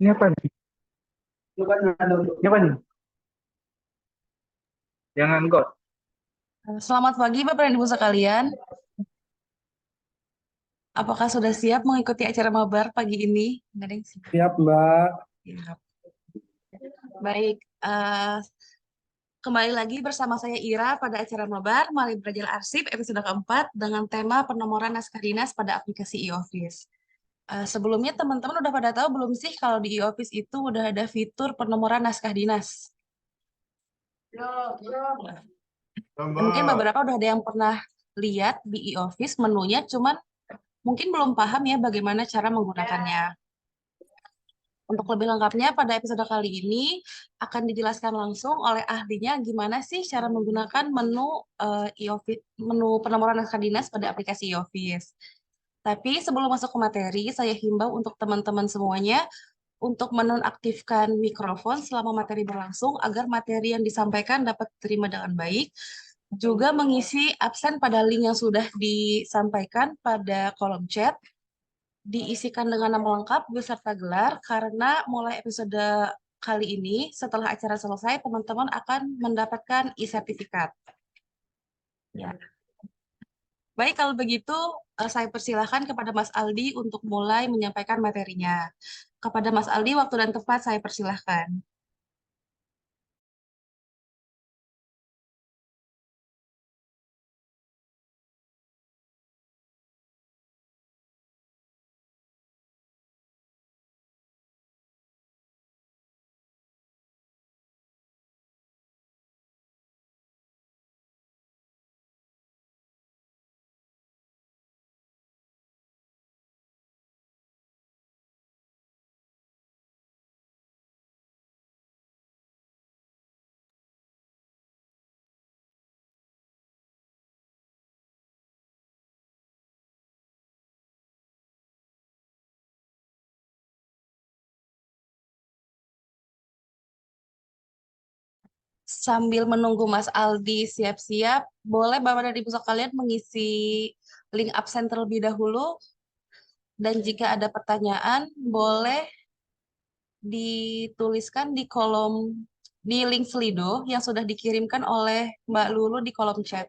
Ini apa nih? Ini apa nih? Jangan God. Selamat pagi Bapak dan Ibu sekalian. Apakah sudah siap mengikuti acara mabar pagi ini? Nggak ada yang siap. Siap, Mbak. Siap. Baik, kembali lagi bersama saya Ira pada acara mabar Mari Belajar Arsip episode keempat dengan tema penomoran naskah dinas pada aplikasi e-Office. Sebelumnya teman-teman udah pada tahu belum sih kalau di e-Office itu udah ada fitur penomoran naskah dinas? Mungkin beberapa udah ada yang pernah lihat di e-Office menunya, cuman mungkin belum paham ya bagaimana cara menggunakannya. Untuk lebih lengkapnya, pada episode kali ini akan dijelaskan langsung oleh ahlinya gimana sih cara menggunakan menu e-Office, menu penomoran naskah dinas pada aplikasi e-Office. Tapi sebelum masuk ke materi, saya himbau untuk teman-teman semuanya untuk menonaktifkan mikrofon selama materi berlangsung agar materi yang disampaikan dapat diterima dengan baik. Juga mengisi absen pada link yang sudah disampaikan pada kolom chat diisikan dengan nama lengkap beserta gelar karena mulai episode kali ini setelah acara selesai teman-teman akan mendapatkan e-sertifikat. Ya. Baik kalau begitu saya persilahkan kepada Mas Aldi untuk mulai menyampaikan materinya. Kepada Mas Aldi waktu dan tempat saya persilahkan. Sambil menunggu Mas Aldi siap-siap, boleh Bapak dan Ibu sekalian mengisi link absen terlebih dahulu dan jika ada pertanyaan boleh dituliskan di kolom di link Slido yang sudah dikirimkan oleh Mbak Lulu di kolom chat.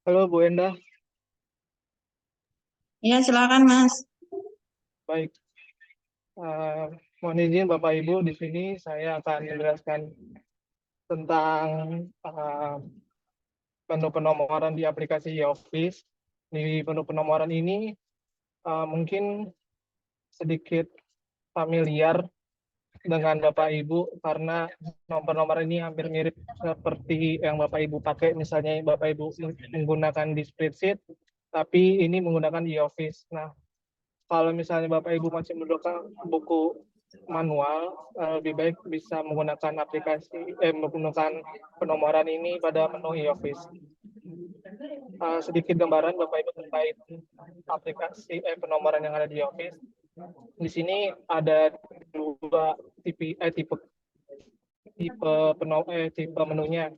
Halo Bu Endah, Ya, silakan Mas. baik. Eh, Mohon izin Bapak Ibu, di sini saya akan menjelaskan tentang menu penomoran di aplikasi Office. Di menu penomoran ini mungkin sedikit familiar dengan Bapak Ibu karena nomor-nomor ini hampir mirip seperti yang Bapak Ibu pakai. Misalnya Bapak Ibu menggunakan di spreadsheet, tapi ini menggunakan e-Office. Nah, kalau misalnya Bapak Ibu masih menggunakan buku manual, lebih baik bisa menggunakan menggunakan penomoran ini pada menu e-Office. Sedikit gambaran Bapak Ibu terkait aplikasi penomoran yang ada di Office. Di sini ada dua tipe menunya.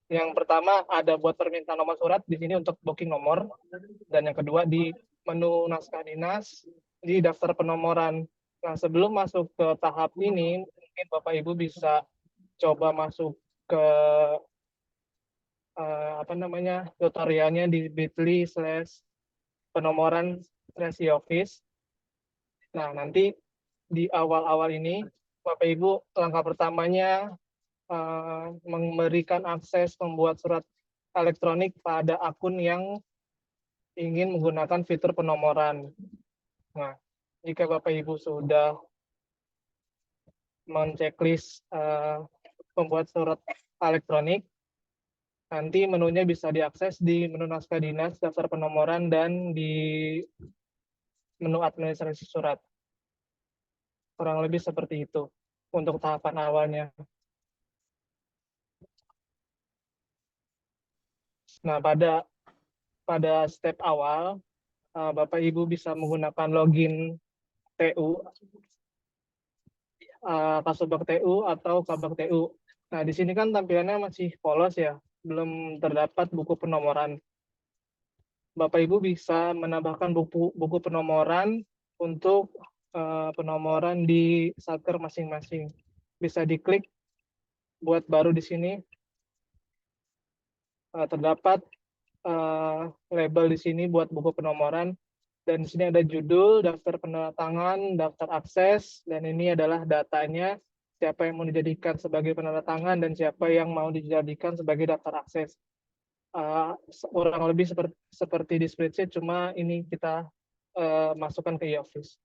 Yang pertama ada buat permintaan nomor surat di sini untuk booking nomor, dan yang kedua di menu naskah dinas di daftar penomoran. Nah, sebelum masuk ke tahap ini, mungkin Bapak Ibu bisa coba masuk ke tutorialnya di bit.ly/penomoran/office. Nah, nanti di awal-awal ini Bapak Ibu langkah pertamanya memberikan akses membuat surat elektronik pada akun yang ingin menggunakan fitur penomoran. Nah, jika Bapak Ibu sudah menceklis membuat surat elektronik, nanti menunya bisa diakses di menu naskah dinas, daftar penomoran, dan di menu administrasi surat. Kurang lebih seperti itu untuk tahapan awalnya. Nah, pada step awal, Bapak Ibu bisa menggunakan login TU, Kasubag TU atau Kabag TU. Nah, di sini kan tampilannya masih polos ya, belum terdapat buku penomoran. Bapak Ibu bisa menambahkan buku penomoran untuk penomoran di satker masing-masing. Bisa diklik buat baru di sini. Terdapat label di sini buat buku penomoran, dan di sini ada judul, daftar penandatangan, daftar akses, dan ini adalah datanya, siapa yang mau dijadikan sebagai penandatangan dan siapa yang mau dijadikan sebagai daftar akses. Kurang lebih seperti di spreadsheet, cuma ini kita masukkan ke e-Office.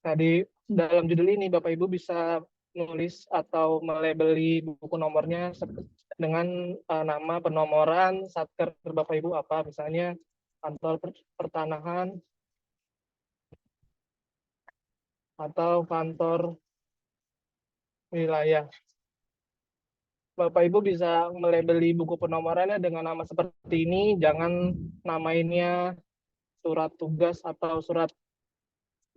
Nah, di dalam judul ini Bapak Ibu bisa nulis atau melabeli buku nomornya dengan nama penomoran satker Bapak Ibu apa, misalnya kantor pertanahan atau kantor wilayah. Bapak Ibu bisa melabeli buku penomorannya dengan nama seperti ini, jangan namainnya surat tugas atau surat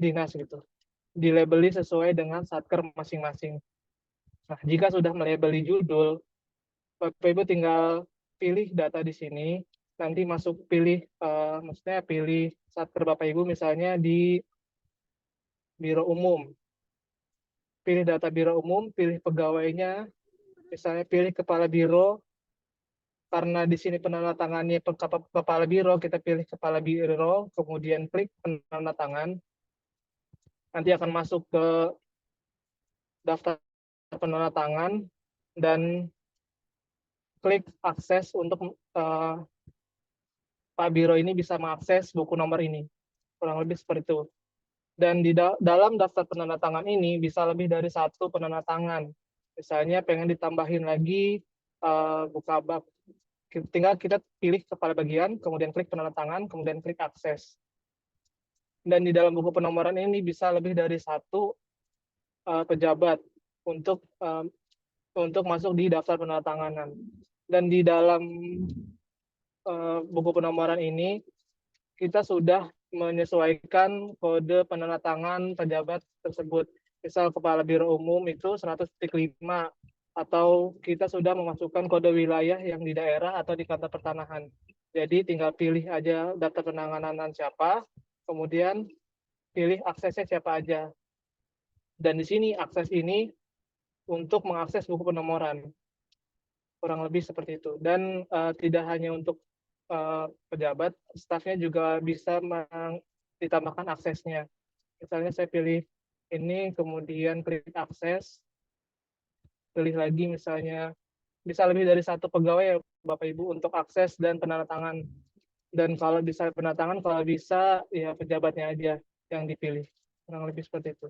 dinas gitu. Dilabeli sesuai dengan satker masing-masing. Nah, jika sudah melabeli judul, Bapak Ibu tinggal pilih data di sini, nanti maksudnya pilih satker Bapak Ibu misalnya di biro umum. Pilih data biro umum, pilih pegawainya, misalnya pilih kepala biro, karena di sini penandatangannya kepala biro, kita pilih kepala biro, kemudian klik penandatangan. Nanti akan masuk ke daftar penandatangan dan klik akses untuk Pak Biro ini bisa mengakses buku nomor ini. Kurang lebih seperti itu. Dan di dalam daftar penandatangan ini bisa lebih dari satu penandatangan. Misalnya pengen ditambahin lagi buka bab, tinggal kita pilih kepala bagian, kemudian klik penandatangan, kemudian klik akses. Dan di dalam buku penomoran ini bisa lebih dari satu pejabat untuk masuk di daftar penandatanganan. Dan di dalam buku penomoran ini kita sudah menyesuaikan kode penandatangan pejabat tersebut. Misal kepala biro umum itu 100.5, atau kita sudah memasukkan kode wilayah yang di daerah atau di kantor pertanahan. Jadi tinggal pilih aja daftar penanganan siapa, kemudian pilih aksesnya siapa aja. Dan di sini akses ini untuk mengakses buku penomoran. Kurang lebih seperti itu. Dan tidak hanya untuk pejabat, stafnya juga bisa ditambahkan aksesnya. Misalnya saya pilih ini, kemudian klik akses, pilih lagi misalnya, bisa lebih dari satu pegawai ya Bapak Ibu untuk akses dan penandatangan. Dan kalau bisa penandatangan, kalau bisa ya pejabatnya aja yang dipilih. Kurang lebih seperti itu.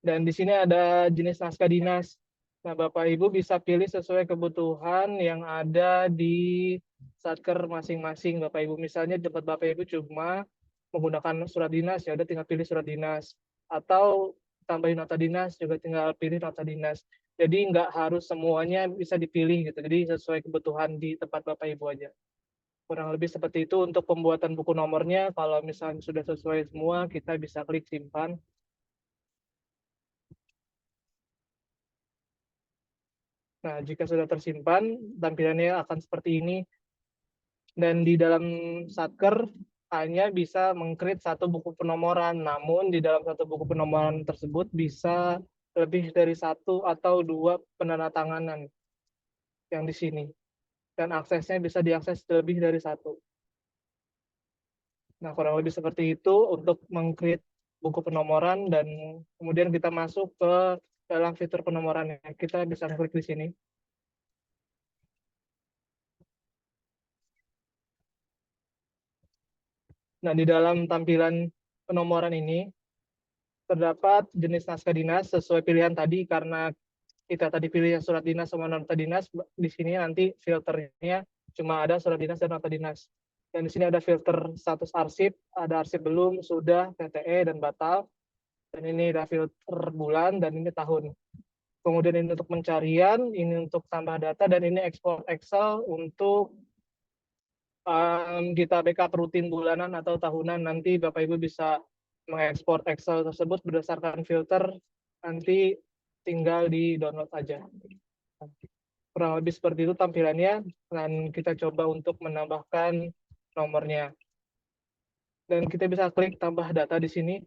Dan di sini ada jenis naskah dinas. Nah, Bapak Ibu bisa pilih sesuai kebutuhan yang ada di satker masing-masing. Bapak Ibu misalnya tempat Bapak Ibu cuma menggunakan surat dinas, ya udah tinggal pilih surat dinas. Atau tambahin nota dinas, juga tinggal pilih nota dinas. Jadi nggak harus semuanya bisa dipilih gitu. Jadi sesuai kebutuhan di tempat Bapak Ibu aja. Kurang lebih seperti itu untuk pembuatan buku nomornya. Kalau misalnya sudah sesuai semua, kita bisa klik simpan. Nah, jika sudah tersimpan, tampilannya akan seperti ini. Dan di dalam Satker hanya bisa meng-create satu buku penomoran. Namun di dalam satu buku penomoran tersebut bisa lebih dari satu atau dua penandatanganan yang di sini. Dan aksesnya bisa diakses lebih dari satu. Nah, kurang lebih seperti itu untuk meng-create buku penomoran, dan kemudian kita masuk ke dalam fitur penomorannya. Kita bisa klik di sini. Nah, di dalam tampilan penomoran ini terdapat jenis naskah dinas sesuai pilihan tadi. Karena kita tadi pilih surat dinas sama nota dinas, di sini nanti filternya cuma ada surat dinas dan nota dinas. Dan di sini ada filter status arsip, ada arsip belum, sudah, TTE, dan batal. Dan ini ada filter bulan, dan ini tahun. Kemudian ini untuk pencarian, ini untuk tambah data, dan ini ekspor Excel untuk kita backup rutin bulanan atau tahunan. Nanti Bapak Ibu bisa mengekspor Excel tersebut berdasarkan filter, nanti tinggal di download aja. Kurang lebih seperti itu tampilannya, dan kita coba untuk menambahkan nomornya. Dan kita bisa klik tambah data di sini.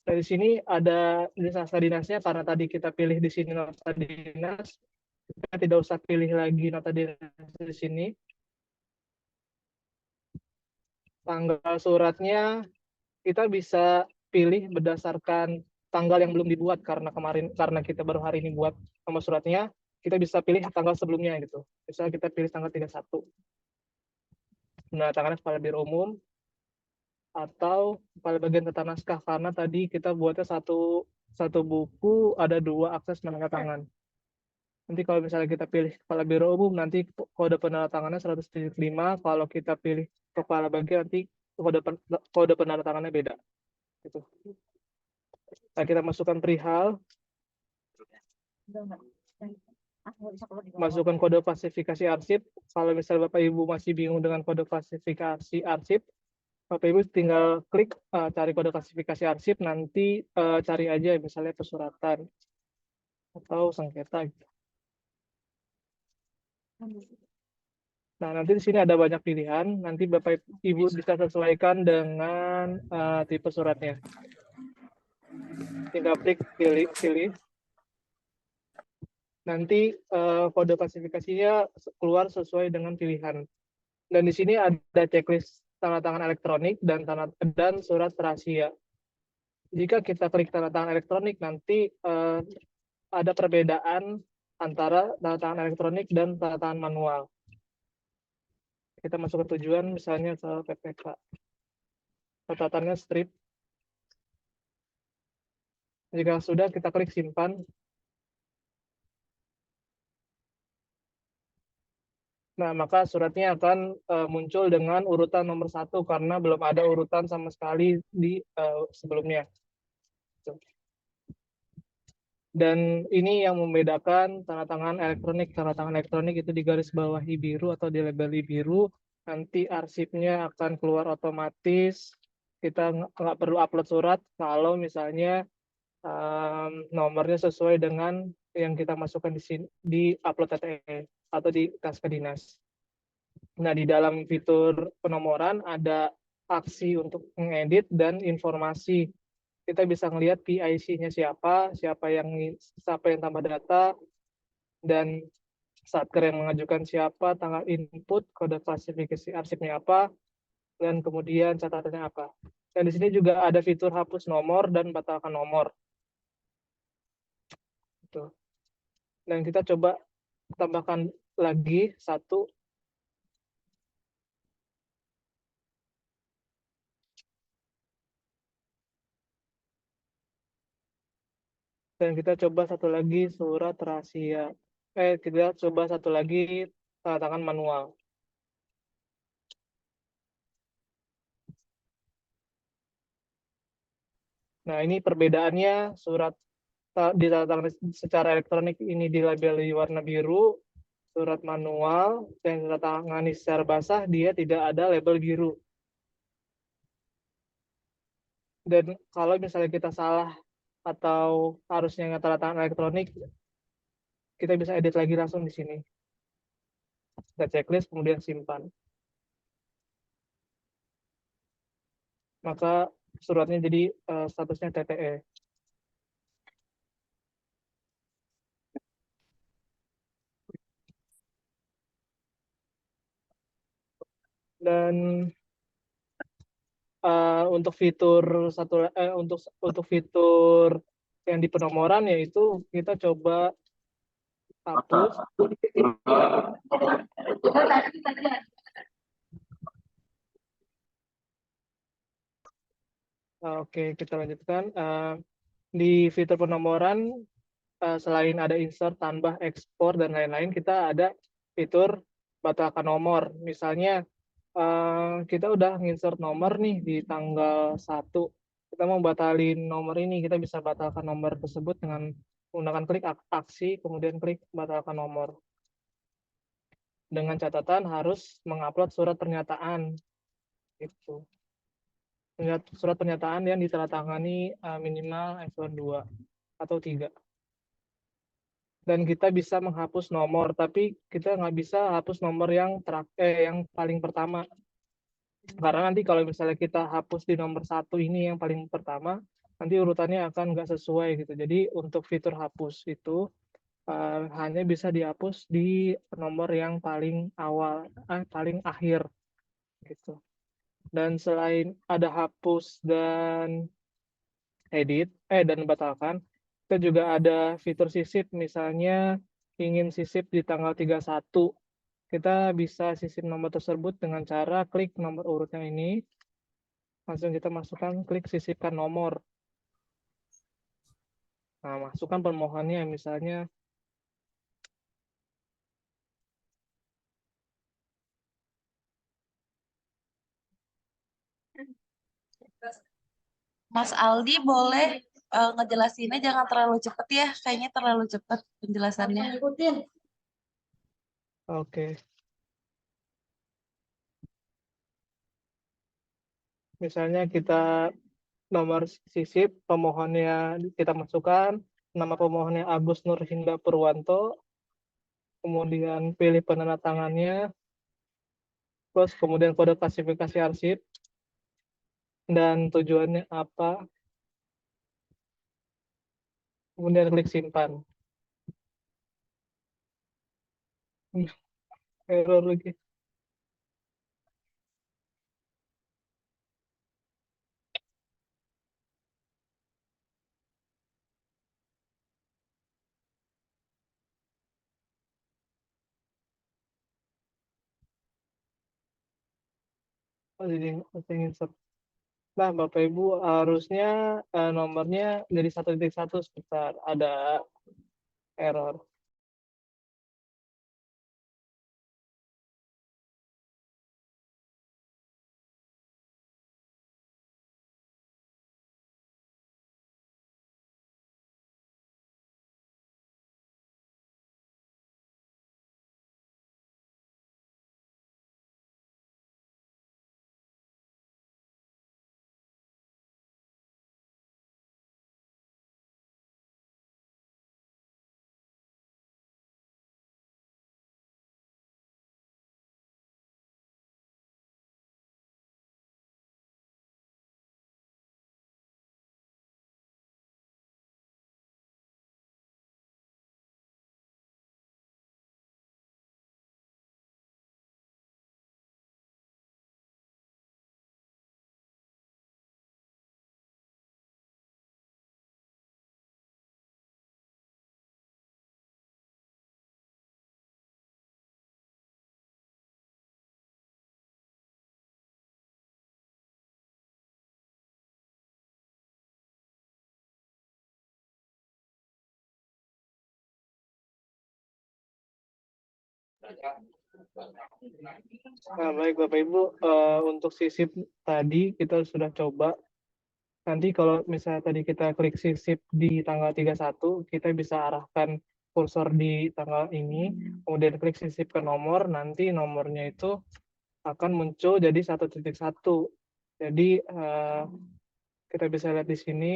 Dari sini ada jenis naskah dinasnya, karena tadi kita pilih di sini nota dinas, kita tidak usah pilih lagi nota dinas di sini. Tanggal suratnya kita bisa pilih berdasarkan tanggal yang belum dibuat, karena kita baru hari ini buat nomor suratnya, kita bisa pilih tanggal sebelumnya gitu. Misalnya kita pilih tanggal 31. Nah, tangannya kepala biro umum atau kepala bagian tata naskah, karena tadi kita buatnya satu buku ada dua akses penandatangan. Nanti kalau misalnya kita pilih kepala biro umum, nanti kode penandatangannya 175. Kalau kita pilih kepala bagian, nanti kode penandatangannya beda. Gitu. Nah, kita masukkan perihal, masukkan kode klasifikasi arsip. Kalau misalnya Bapak Ibu masih bingung dengan kode klasifikasi arsip, Bapak Ibu tinggal klik cari kode klasifikasi arsip, nanti cari aja misalnya pesuratan atau sengketa. Nah, nanti di sini ada banyak pilihan. Nanti Bapak Ibu bisa sesuaikan dengan tipe suratnya. Tinggal klik pilih. Nanti kode klasifikasinya keluar sesuai dengan pilihan. Dan di sini ada checklist tanda tangan elektronik dan surat rahasia. Jika kita klik tanda tangan elektronik, nanti ada perbedaan antara tanda tangan elektronik dan tanda tangan manual. Kita masuk ke tujuan, misalnya ke PPK. Catatannya strip. Jika sudah, kita klik simpan. Nah, maka suratnya akan muncul dengan urutan nomor 1, karena belum ada urutan sama sekali di sebelumnya. Dan ini yang membedakan tanda tangan elektronik. Tanda tangan elektronik itu di garis bawahi biru atau di labeli biru. Nanti arsipnya akan keluar otomatis. Kita nggak perlu upload surat kalau misalnya nomornya sesuai dengan yang kita masukkan di sini, di upload TTE atau di naskah dinas. Nah, di dalam fitur penomoran ada aksi untuk mengedit dan informasi. kita bisa ngelihat PIC-nya siapa yang tambah data, dan satker yang mengajukan siapa, tanggal input, kode klasifikasi arsipnya apa, dan kemudian catatannya apa. Dan di sini juga ada fitur hapus nomor dan batalkan nomor. Gitu. Dan kita coba tambahkan lagi satu. Dan kita coba satu lagi surat rahasia. Kita coba satu lagi tanda tangan manual. Nah, ini perbedaannya surat ditandatangani secara elektronik ini dilabeli warna biru, surat manual dan ditandatangani secara basah dia tidak ada label biru. Dan kalau misalnya kita salah atau harusnya nggak tanda tangan elektronik, kita bisa edit lagi langsung di sini. Kita checklist kemudian simpan. Maka suratnya jadi statusnya TTE. Dan untuk fitur untuk fitur yang di penomoran yaitu kita coba hapus. Oke, kita lanjutkan. Di fitur penomoran selain ada insert, tambah, ekspor dan lain-lain, kita ada fitur batalkan nomor. Misalnya kita udah insert nomor nih di tanggal 1. Kita mau batalin nomor ini, kita bisa batalkan nomor tersebut dengan menggunakan klik aksi, kemudian klik batalkan nomor. Dengan catatan harus mengupload surat pernyataan. Gitu. Surat pernyataan yang ditandatangani minimal eselon 2 atau 3. Dan kita bisa menghapus nomor, tapi kita nggak bisa hapus nomor yang paling pertama. Karena nanti kalau misalnya kita hapus di nomor 1 ini yang paling pertama, nanti urutannya akan nggak sesuai gitu. Jadi untuk fitur hapus itu hanya bisa dihapus di nomor yang paling awal, paling akhir gitu. Dan selain ada hapus dan edit, dan batalkan, kita juga ada fitur sisip. Misalnya ingin sisip di tanggal 31, kita bisa sisip nomor tersebut dengan cara klik nomor urutnya ini, langsung kita masukkan klik sisipkan nomor. Nah, masukkan permohonannya, misalnya Mas Aldi boleh ngejelasinnya jangan terlalu cepat ya, kayaknya terlalu cepat penjelasannya. oke. Misalnya kita nomor sisip pemohonnya kita masukkan, nama pemohonnya Agus Nurhinda Purwanto, kemudian pilih penandatangannya, terus kemudian kode klasifikasi arsip, dan tujuannya apa, kemudian klik simpan. Error lagi. Oh, jadi insert. Nah, Bapak Ibu harusnya nomornya jadi 1.1 sebentar. Ada error. Nah, baik Bapak Ibu, untuk sisip tadi kita sudah coba. Nanti kalau misalnya tadi kita klik sisip di tanggal 31, kita bisa arahkan kursor di tanggal ini, kemudian klik sisip ke nomor, nanti nomornya itu akan muncul jadi 1.1. Jadi kita bisa lihat di sini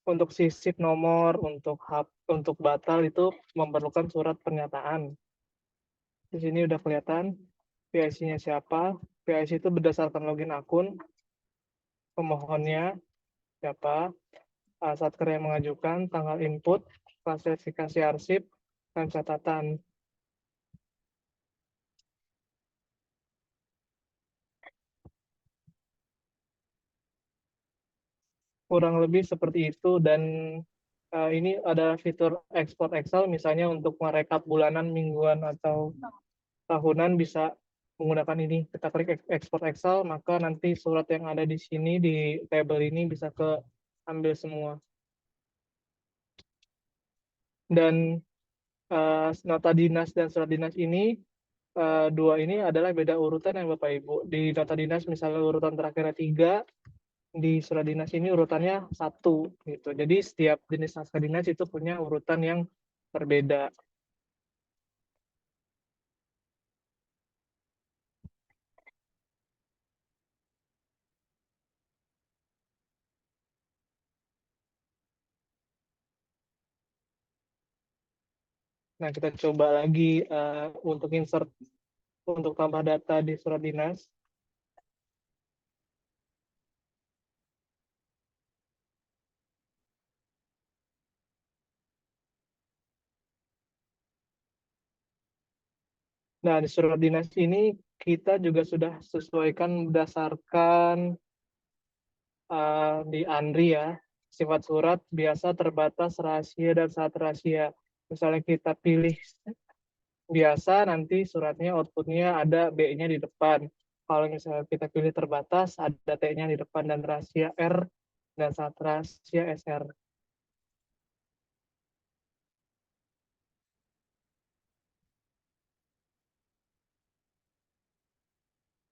untuk sisip nomor, untuk batal itu memerlukan surat pernyataan. Di sini udah kelihatan PIC-nya siapa. PIC itu berdasarkan login akun, pemohonnya siapa, satker yang mengajukan, tanggal input, klasifikasi arsip, dan catatan. Kurang lebih seperti itu, dan ini ada fitur export Excel, misalnya untuk merekap bulanan, mingguan, atau tahunan bisa menggunakan ini. Kita klik export Excel, maka nanti surat yang ada di sini, di tabel ini bisa ambil semua. Dan nota dinas dan surat dinas ini, dua ini adalah beda urutan ya Bapak Ibu. Di nota dinas misalnya urutan terakhirnya 3, di surat dinas ini urutannya 1 gitu. Jadi setiap jenis naskah dinas itu punya urutan yang berbeda. Nah, kita coba lagi untuk insert, untuk tambah data di surat dinas. Nah, di surat dinas ini kita juga sudah sesuaikan berdasarkan di ANRI ya. Sifat surat biasa, terbatas, rahasia, dan sangat rahasia. Misalnya kita pilih biasa, nanti suratnya outputnya ada B-nya di depan. Kalau misalnya kita pilih terbatas, ada T-nya di depan, dan rahasia R, dan sangat rahasia SR.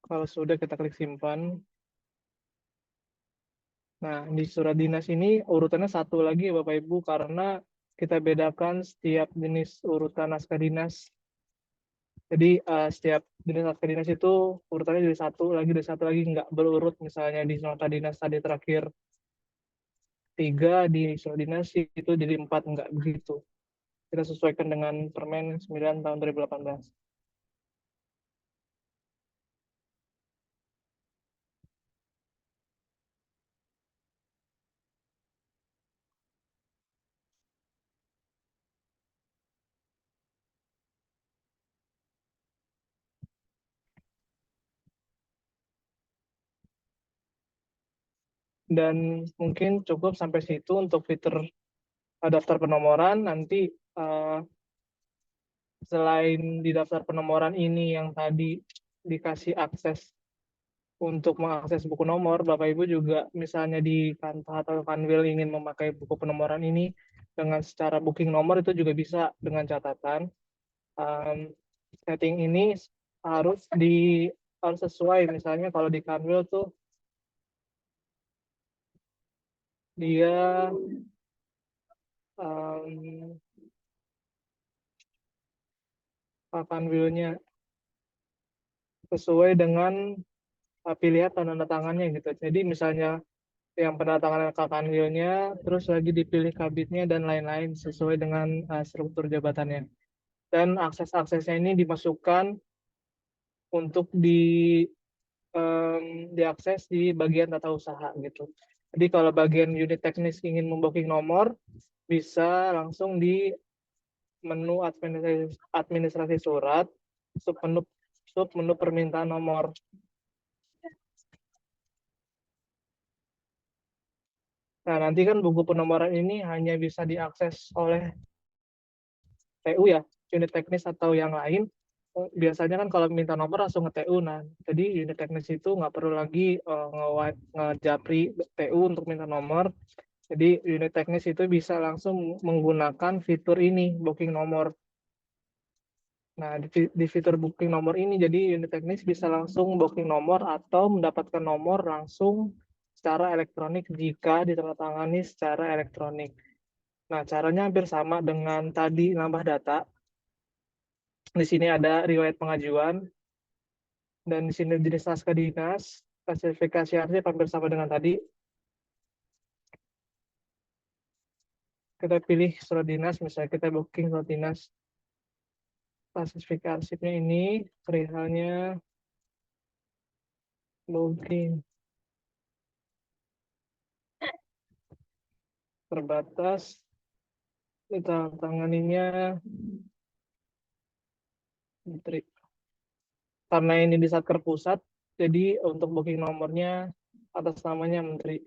Kalau sudah, kita klik simpan. Nah, di surat dinas ini urutannya 1 lagi Bapak Ibu, karena kita bedakan setiap jenis urutan naskah dinas. Jadi setiap jenis naskah dinas itu urutannya dari 1 lagi, nggak berurut. Misalnya di nota dinas tadi terakhir 3, di surat dinas itu jadi 4, nggak begitu. Kita sesuaikan dengan Permen 9 tahun 2018. Dan mungkin cukup sampai situ untuk fitur daftar penomoran. Nanti selain di daftar penomoran ini yang tadi dikasih akses untuk mengakses buku nomor, Bapak Ibu juga misalnya di Kanta atau Kanwil ingin memakai buku penomoran ini dengan secara booking nomor, itu juga bisa, dengan catatan setting ini harus sesuai. Misalnya kalau di Kanwil tuh dia Kanwilnya sesuai dengan pilihan tanda tangannya gitu. Jadi misalnya yang penandatanganan Kanwilnya, terus lagi dipilih kabitnya dan lain-lain sesuai dengan struktur jabatannya. Dan akses-aksesnya ini dimasukkan untuk diakses di bagian tata usaha gitu. Jadi kalau bagian unit teknis ingin membooking nomor, bisa langsung di menu administrasi surat, submenu permintaan nomor. Nah, nanti kan buku penomoran ini hanya bisa diakses oleh TU ya, unit teknis atau yang lain. Biasanya kan kalau minta nomor langsung ke TU. Nah, jadi unit teknis itu nggak perlu lagi ngejapri TU untuk minta nomor. Jadi unit teknis itu bisa langsung menggunakan fitur ini, booking nomor. Nah, di fitur booking nomor ini, jadi unit teknis bisa langsung booking nomor atau mendapatkan nomor langsung secara elektronik jika ditandatangani secara elektronik. Nah, caranya hampir sama dengan tadi nambah data. Di sini ada riwayat pengajuan, dan di sini jenis naskah dinas, klasifikasi arsip hampir sama dengan tadi. Kita pilih surat dinas, misalnya kita booking surat dinas. Klasifikasi arsipnya ini, perihalnya booking terbatas, ditandatanganinya menteri. Karena ini di Satker Pusat, jadi untuk booking nomornya atas namanya menteri.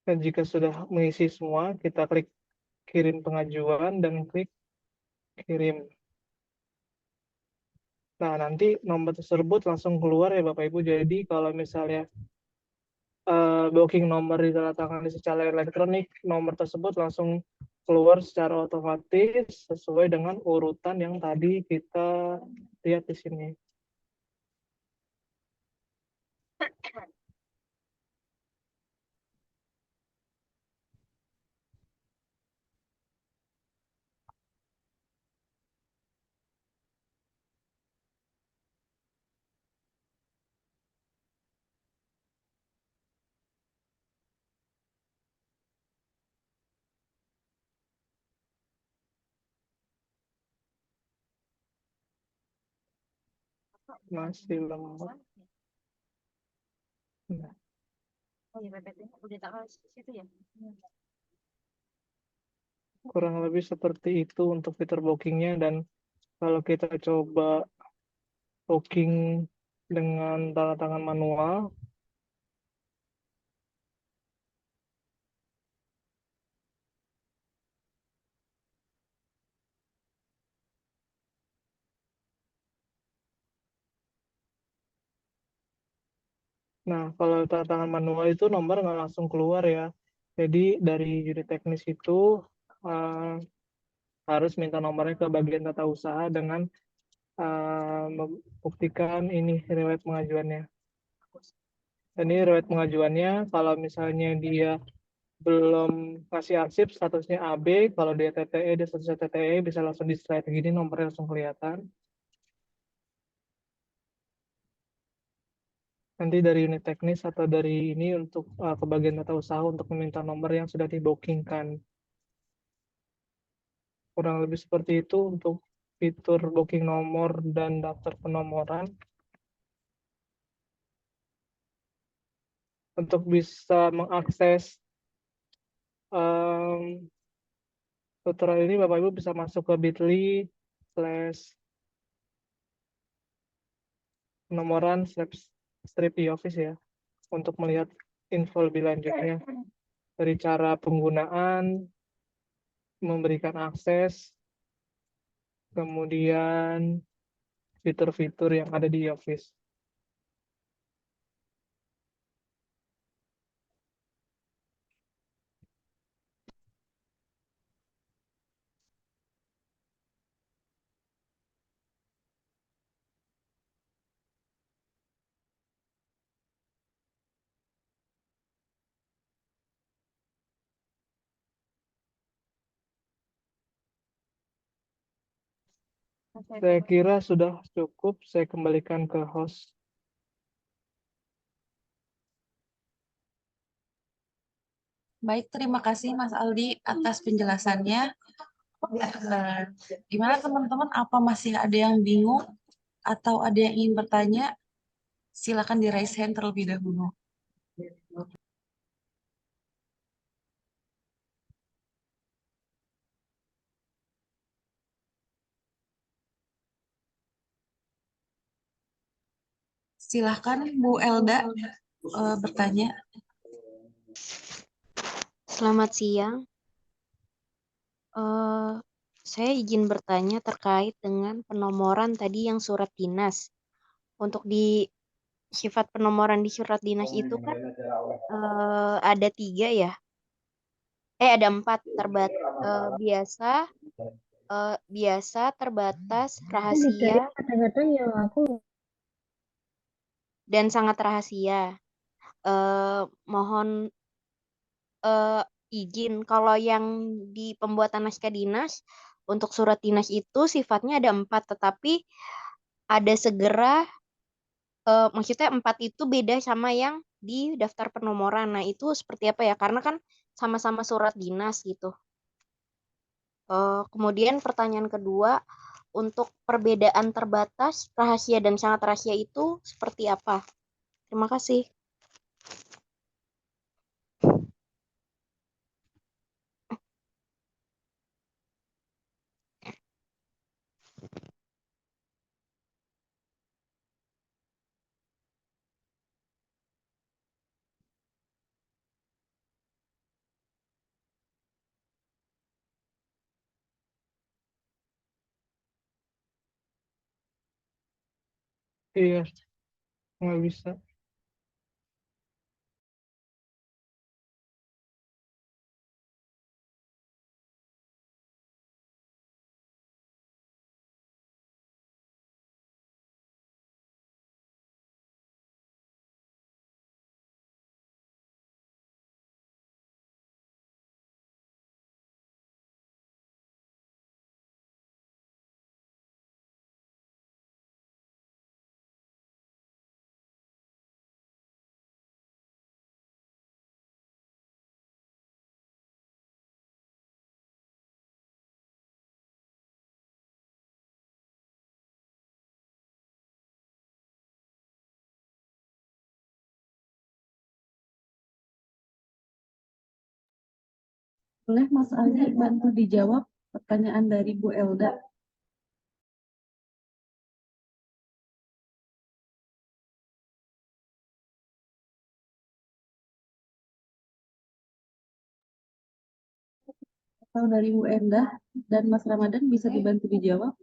Dan jika sudah mengisi semua, kita klik kirim pengajuan dan klik kirim. Nah, nanti nomor tersebut langsung keluar ya Bapak Ibu. Jadi kalau misalnya booking nomor ditandatangani secara elektronik, nomor tersebut langsung keluar secara otomatis sesuai dengan urutan yang tadi kita lihat di sini. Masih lemot. Nah, kurang lebih seperti itu untuk fitur bookingnya. Dan kalau kita coba booking dengan tanda tangan manual, nah kalau tanda tangan manual itu nomor nggak langsung keluar ya. Jadi dari unit teknis itu uh, harus minta nomornya ke bagian tata usaha dengan membuktikan ini riwayat pengajuannya. Dan ini riwayat pengajuannya, kalau misalnya dia belum ngasih arsip, statusnya AB, kalau dia TTE, dia statusnya TTE, bisa langsung di slide gini, nomornya langsung kelihatan. Nanti dari unit teknis atau dari ini untuk ke bagian tata usaha untuk meminta nomor yang sudah dibookingkan. Kurang lebih seperti itu untuk fitur booking nomor dan daftar penomoran. Untuk bisa mengakses um, tutorial ini, Bapak Ibu bisa masuk ke bit.ly/penomoran strip e-office ya, untuk melihat info lebih lanjutnya dari cara penggunaan, memberikan akses, kemudian fitur-fitur yang ada di e-office. Saya kira sudah cukup. Saya kembalikan ke host. Baik, terima kasih Mas Aldi atas penjelasannya. Gimana teman-teman? Apa masih ada yang bingung atau ada yang ingin bertanya? Silakan di raise hand terlebih dahulu. Silahkan Bu Elda bertanya. Selamat siang. Eh, saya izin bertanya terkait dengan penomoran tadi yang surat dinas. Untuk di sifat penomoran di surat dinas itu kan ada 3 ya? Ada 4 biasa, biasa, terbatas, rahasia, Kadang-kadang ya aku dan sangat rahasia. Mohon eh, izin kalau yang di pembuatan naskah dinas untuk surat dinas itu sifatnya ada 4, tetapi ada segera, maksudnya 4 itu beda sama yang di daftar penomoran. Nah, itu seperti apa ya? Karena kan sama-sama surat dinas gitu. Kemudian pertanyaan kedua, untuk perbedaan terbatas, rahasia dan sangat rahasia itu seperti apa? Terima kasih. Iya, nggak bisa. Boleh Mas Aldi bantu dijawab pertanyaan dari Bu Elda? Atau dari Bu Endah dan Mas Ramadan bisa dibantu dijawab?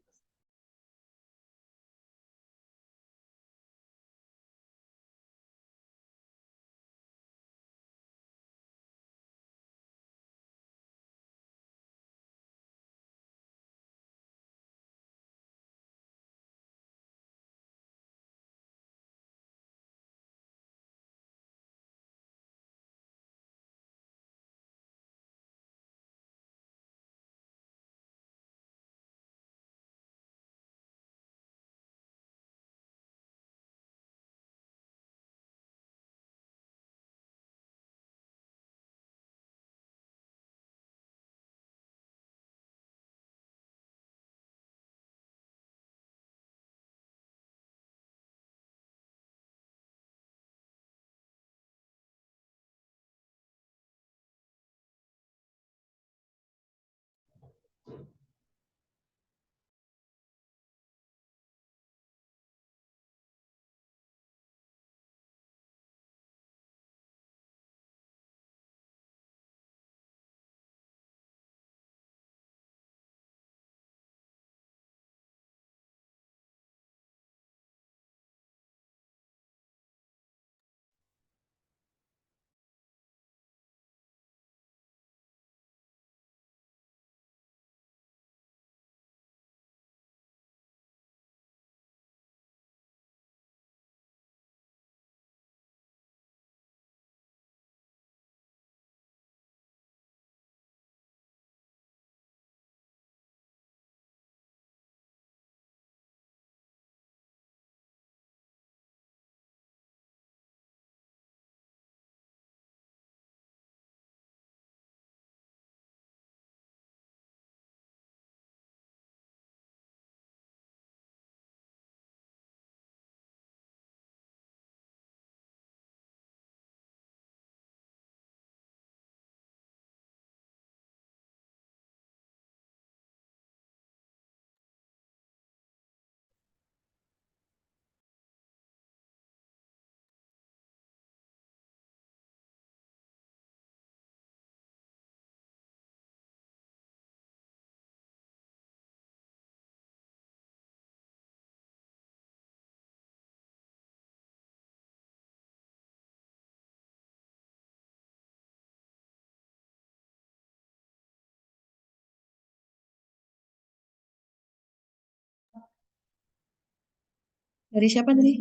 Dari siapa tadi?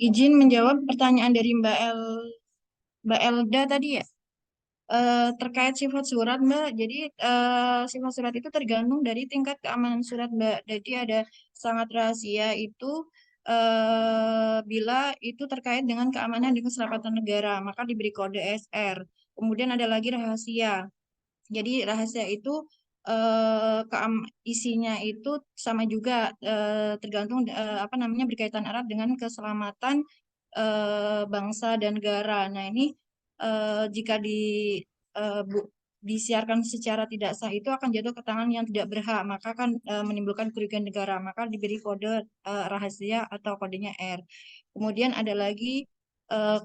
Izin menjawab pertanyaan dari Mbak Elda tadi ya. Terkait sifat surat, Mbak. Jadi sifat surat itu tergantung dari tingkat keamanan surat, Mbak. Jadi ada sangat rahasia itu bila itu terkait dengan keamanan dan keselamatan negara, maka diberi kode SR. Kemudian ada lagi rahasia. Jadi rahasia itu isinya itu sama juga tergantung apa namanya berkaitan erat dengan keselamatan bangsa dan negara. Nah ini jika disiarkan secara tidak sah itu akan jatuh ke tangan yang tidak berhak, maka akan menimbulkan kerugian negara, maka diberi kode rahasia atau kodenya R. Kemudian ada lagi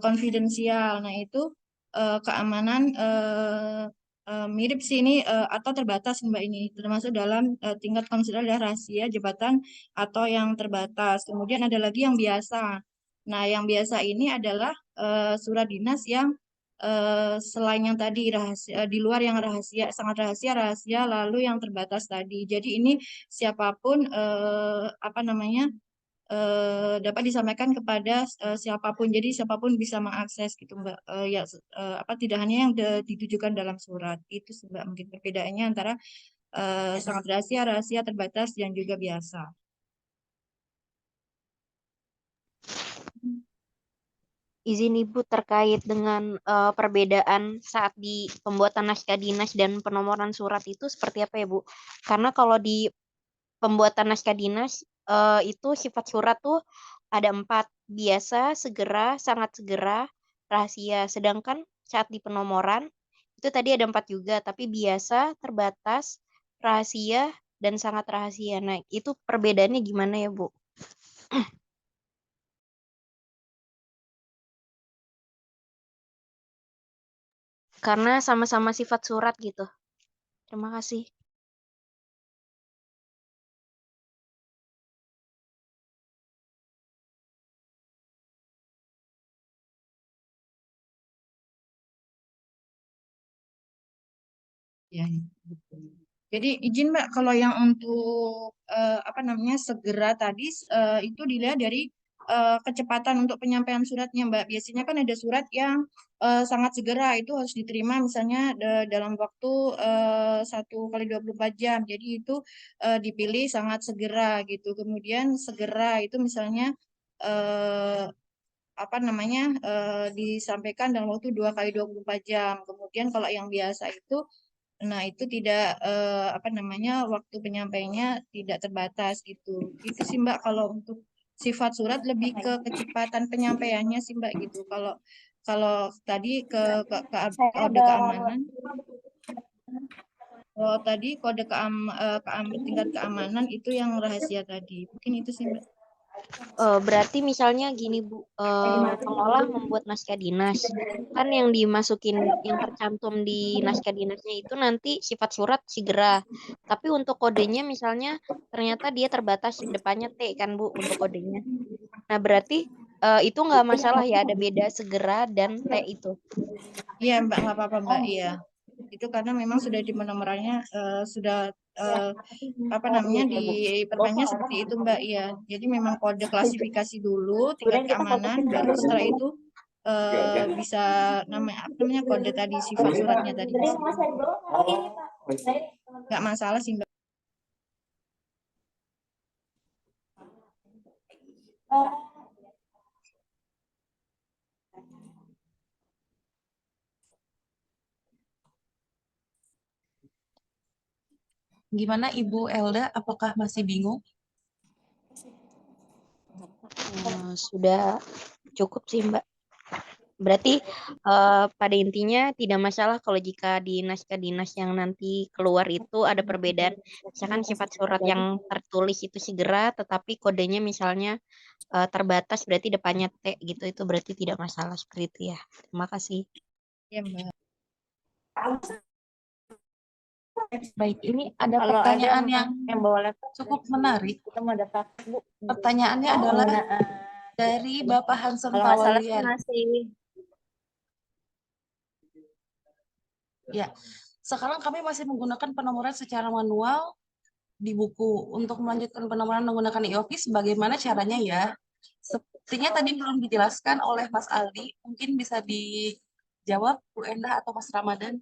konfidensial. Nah itu keamanan mirip sih ini atau terbatas Mbak, ini termasuk dalam tingkat konsiderasi rahasia jabatan atau yang terbatas. Kemudian ada lagi yang biasa. Nah, yang biasa ini adalah surat dinas yang selain yang tadi rahasia, di luar yang rahasia, sangat rahasia, lalu yang terbatas tadi. Jadi ini siapapun apa namanya dapat disampaikan kepada siapapun. Jadi siapapun bisa mengakses gitu Mbak. Ya apa tidak hanya yang ditujukan dalam surat. Itu sih, Mbak, mungkin perbedaannya antara sangat rahasia, rahasia terbatas dan juga biasa. Izin Ibu terkait dengan perbedaan saat di pembuatan naskah dinas dan penomoran surat itu seperti apa ya Bu? Karena kalau di pembuatan naskah dinas itu sifat surat tuh ada 4, biasa, segera, sangat segera, rahasia. Sedangkan saat di penomoran itu tadi ada 4 juga, tapi biasa, terbatas, rahasia, dan sangat rahasia. Nah, itu perbedaannya gimana ya Bu? Karena sama-sama sifat surat gitu. Terima kasih. Ya, betul. Jadi izin Mbak, kalau yang untuk apa namanya segera tadi itu dilihat dari kecepatan untuk penyampaian suratnya Mbak. Biasanya kan ada surat yang sangat segera, itu harus diterima misalnya dalam waktu 1 kali 24 jam. Jadi itu dipilih sangat segera gitu. Kemudian segera itu misalnya apa namanya disampaikan dalam waktu 2 kali 24 jam. Kemudian kalau yang biasa itu, nah itu tidak apa namanya waktu penyampaiannya tidak terbatas gitu. Itu sih Mbak kalau untuk sifat surat lebih ke kecepatan penyampaiannya sih Mbak gitu. Kalau kalau tadi kode keamanan, kalau tadi kode tingkat keamanan itu yang rahasia tadi. Mungkin itu sih Mbak. Berarti misalnya gini Bu, pengolah membuat naskah dinas, kan yang dimasukin, yang tercantum di naskah dinasnya itu nanti sifat surat segera, tapi untuk kodenya misalnya ternyata dia terbatas depannya T kan Bu untuk kodenya. Nah berarti itu nggak masalah ya, ada beda segera dan T itu. Iya Mbak, nggak apa-apa Mbak, iya. Itu karena memang sudah di penomorannya sudah apa namanya diperbanyak seperti itu Mbak, iya. Jadi memang kode klasifikasi dulu, tingkat keamanan, baru setelah itu bisa apa namanya kode tadi, sifat suratnya tadi bisa. Nggak masalah sih Mbak. Gimana Ibu Elda, apakah masih bingung? Sudah cukup sih Mbak. Berarti pada intinya tidak masalah kalau jika di naskah dinas yang nanti keluar itu ada perbedaan. Misalkan sifat surat yang tertulis itu segera, tetapi kodenya misalnya terbatas, berarti depannya T gitu. Itu berarti tidak masalah seperti itu ya. Terima kasih. Iya Mbak. Baik, ini ada pertanyaan yang cukup menarik. Kita mau daftar Bu. Pertanyaannya adalah dari Bapak Hansen Kalau nggak salah sih Tawalian. masih Ya, sekarang kami masih menggunakan penomoran secara manual di buku. Untuk melanjutkan penomoran menggunakan e-office, bagaimana caranya ya? Sepertinya tadi belum dijelaskan oleh Mas Aldi. Mungkin bisa dijawab Bu Endah atau Mas Ramadan.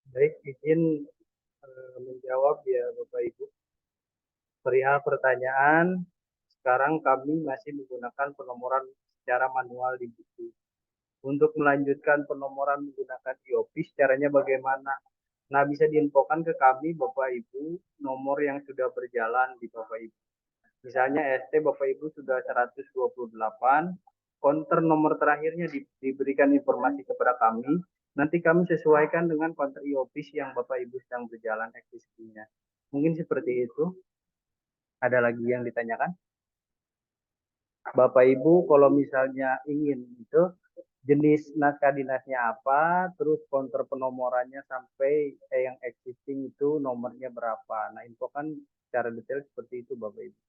Baik, izin menjawab ya Bapak Ibu. Perihal pertanyaan, sekarang kami masih menggunakan penomoran secara manual di buku. Untuk melanjutkan penomoran menggunakan e-office, caranya bagaimana? Nah, bisa diinfokan ke kami Bapak Ibu nomor yang sudah berjalan di Bapak Ibu. Misalnya ST Bapak Ibu sudah 128, konter nomor terakhirnya diberikan informasi kepada kami, nanti kami sesuaikan dengan konter e-office yang Bapak Ibu sedang berjalan existingnya. Mungkin seperti itu. Ada lagi yang ditanyakan? Bapak Ibu kalau misalnya ingin itu jenis naskah dinasnya apa, terus konter penomorannya sampai yang existing itu nomornya berapa. Nah, infokan secara detail seperti itu Bapak Ibu.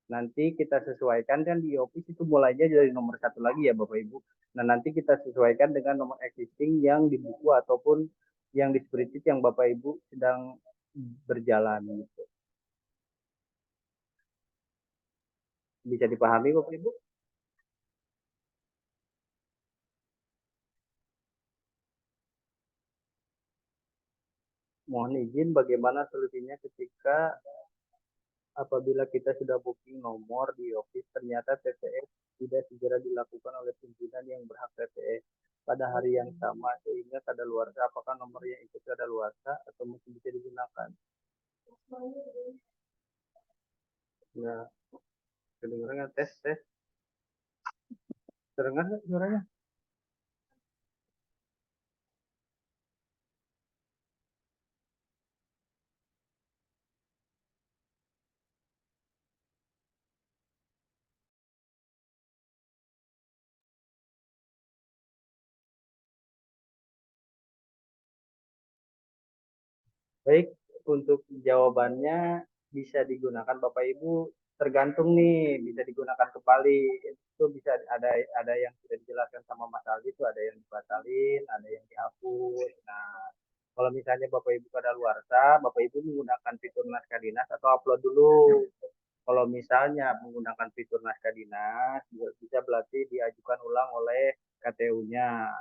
Nanti kita sesuaikan kan di office itu mulainya dari nomor 1 lagi ya Bapak Ibu. Nah, nanti kita sesuaikan dengan nomor existing yang di buku ataupun yang di spreadsheet yang Bapak Ibu sedang berjalan gitu. Bisa dipahami Bapak Ibu? Mohon izin bagaimana solusinya ketika apabila kita sudah booking nomor di office ternyata TTS tidak segera dilakukan oleh pimpinan yang berhak TTS pada hari yang sama sehingga kadaluarsa, apakah nomor yang ikut kadaluarsa atau masih bisa digunakan? Nah, kedengarannya tes. Terdengar nggak suaranya? Baik, untuk jawabannya bisa digunakan Bapak Ibu tergantung nih, bisa digunakan kembali. Itu bisa ada yang sudah dijelaskan sama Mas Aldi itu ada yang dibatalin, ada yang dihapus. Nah, kalau misalnya Bapak Ibu kadaluarsa, Bapak Ibu menggunakan fitur naskah dinas atau upload dulu. Kalau misalnya menggunakan fitur naskah dinas, bisa berarti diajukan ulang oleh KTU-nya.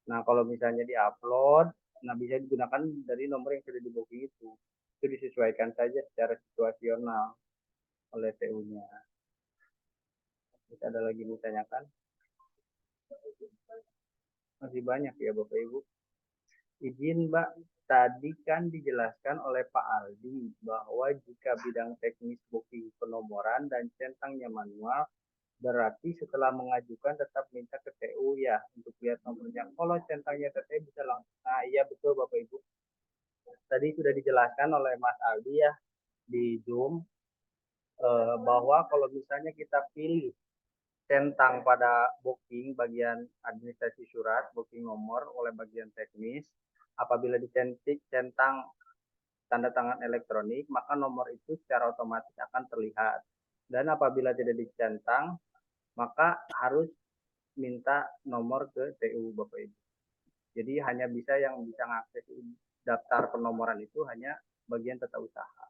Nah, kalau misalnya di-upload, nah bisa digunakan dari nomor yang sudah di-booking itu. Itu disesuaikan saja secara situasional oleh TU-nya. Bisa ada lagi ditanyakan? Masih banyak ya Bapak Ibu. Izin Mbak, tadi kan dijelaskan oleh Pak Aldi bahwa jika bidang teknis booking penomoran dan centangnya manual, berarti setelah mengajukan tetap minta ke TU ya untuk lihat nomornya. Kalau centangnya TTE bisa langsung. Nah, iya betul Bapak Ibu. Tadi sudah dijelaskan oleh Mas Aldi ya di Zoom bahwa kalau misalnya kita pilih centang pada booking bagian administrasi surat, booking nomor oleh bagian teknis, apabila dicentik centang tanda tangan elektronik, maka nomor itu secara otomatis akan terlihat. Dan apabila tidak dicentang, maka harus minta nomor ke TU Bapak Ibu. Jadi hanya bisa yang bisa mengakses daftar penomoran itu hanya bagian tata usaha.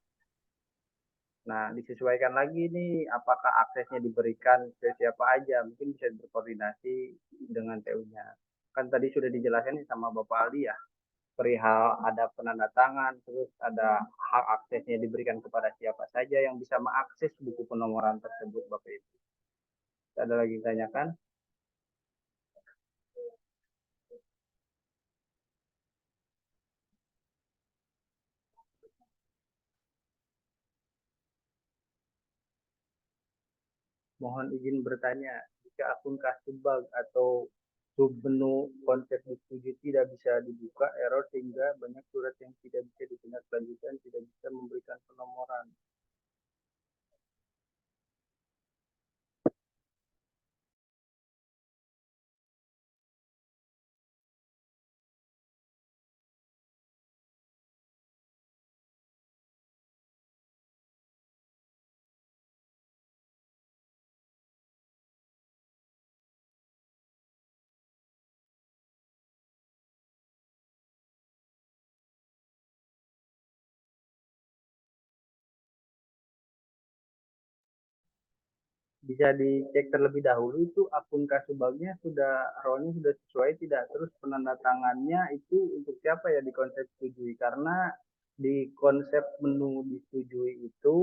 Nah, disesuaikan lagi nih apakah aksesnya diberikan ke siapa aja. Mungkin bisa berkoordinasi dengan TU-nya. Kan tadi sudah dijelaskan sama Bapak Aldi ya. Perihal ada penanda tangan, terus ada hak aksesnya diberikan kepada siapa saja yang bisa mengakses buku penomoran tersebut Bapak Ibu. Ada lagi ditanyakan? Mohon izin bertanya, jika akun Kasubag atau submenu konsep disetujui tidak bisa dibuka, error sehingga banyak surat yang tidak bisa ditindaklanjuti, tidak bisa memberikan penomoran. Bisa dicek terlebih dahulu itu akun Kasubagnya sudah role-nya sudah sesuai tidak, terus penandatangannya itu untuk siapa ya di konsep setujui, karena di konsep menu disetujui itu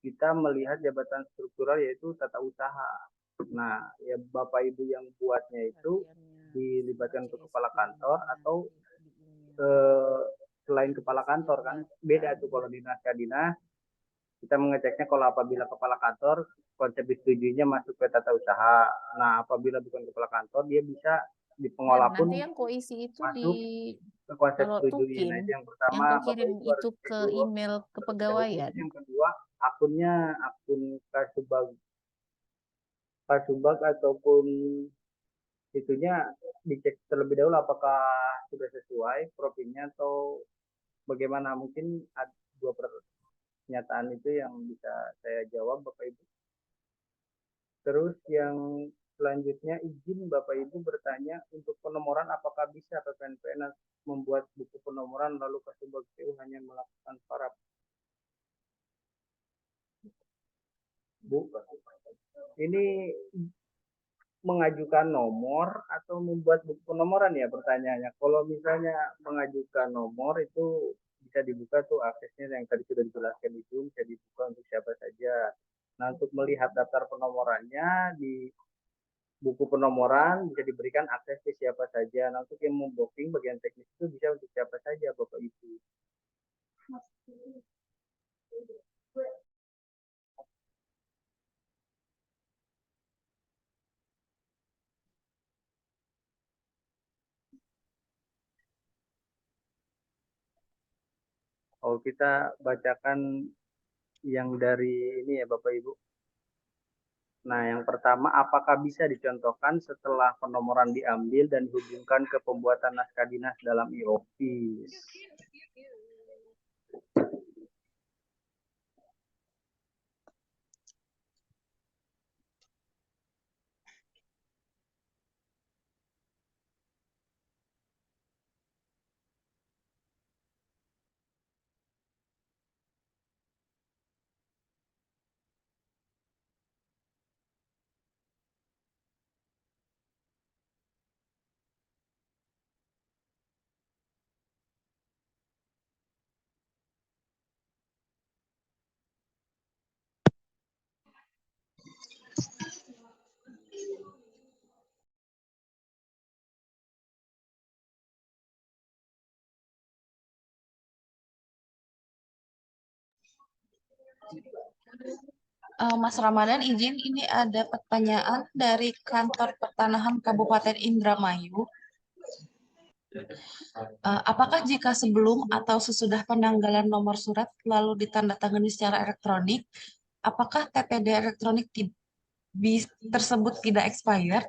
kita melihat jabatan struktural yaitu tata usaha. Nah, ya Bapak Ibu yang buatnya itu dilibatkan untuk kepala kantor atau selain kepala kantor kan beda tuh kalau dinas ke dinas. Kita mengeceknya kalau apabila kepala kantor konsep disetujuinya masuk ke tata usaha. Nah, apabila bukan kepala kantor dia bisa di pengolah pun Nanti yang koisi itu masuk di ke konsep kalau setujui. tukin Nah, itu yang yang pertama Bapak kekirim Ibu harus itu cek ke dulu email terlebih dahulu. kepegawaian. Yang kedua, akunnya akun Kasubag ataupun itunya dicek terlebih dahulu apakah sudah sesuai profilnya atau bagaimana. Mungkin ada dua pernyataan itu yang bisa saya jawab Bapak Ibu. Terus yang selanjutnya izin Bapak Ibu bertanya untuk penomoran apakah bisa PPNPN membuat buku penomoran lalu Kasubag PU hanya melakukan paraf. Bu, ini mengajukan nomor atau membuat buku penomoran ya pertanyaannya. Kalau misalnya mengajukan nomor itu bisa dibuka tuh aksesnya yang tadi sudah dijelaskan itu bisa dibuka untuk siapa saja. Nah untuk melihat daftar penomorannya di buku penomoran bisa diberikan akses ke siapa saja. Nah untuk yang membooking bagian teknis itu bisa untuk siapa saja Bapak Ibu. Kalau kita bacakan yang dari ini ya Bapak Ibu. Nah, yang pertama, apakah bisa dicontohkan setelah penomoran diambil dan dihubungkan ke pembuatan naskah dinas dalam e-office? Mas Ramadan, izin ini ada pertanyaan dari Kantor Pertanahan Kabupaten Indramayu. Apakah jika sebelum atau sesudah penanggalan nomor surat lalu ditandatangani secara elektronik, apakah TPD elektronik tersebut tidak expired?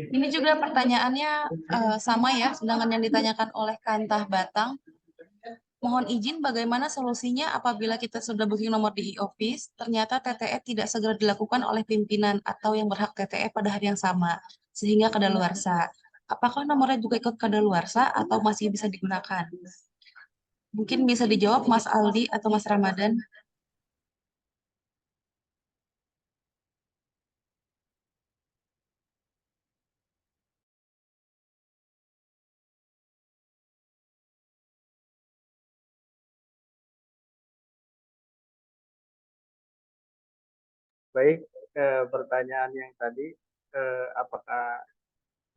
Ini juga pertanyaannya sama ya dengan yang ditanyakan oleh Kantah Batang. Mohon izin bagaimana solusinya apabila kita sudah booking nomor di e-office, ternyata TTE tidak segera dilakukan oleh pimpinan atau yang berhak TTE pada hari yang sama, sehingga kadaluarsa. Apakah nomornya juga ikut kadaluarsa atau masih bisa digunakan? Mungkin bisa dijawab Mas Aldi atau Mas Ramadan. Baik, pertanyaan yang tadi, apakah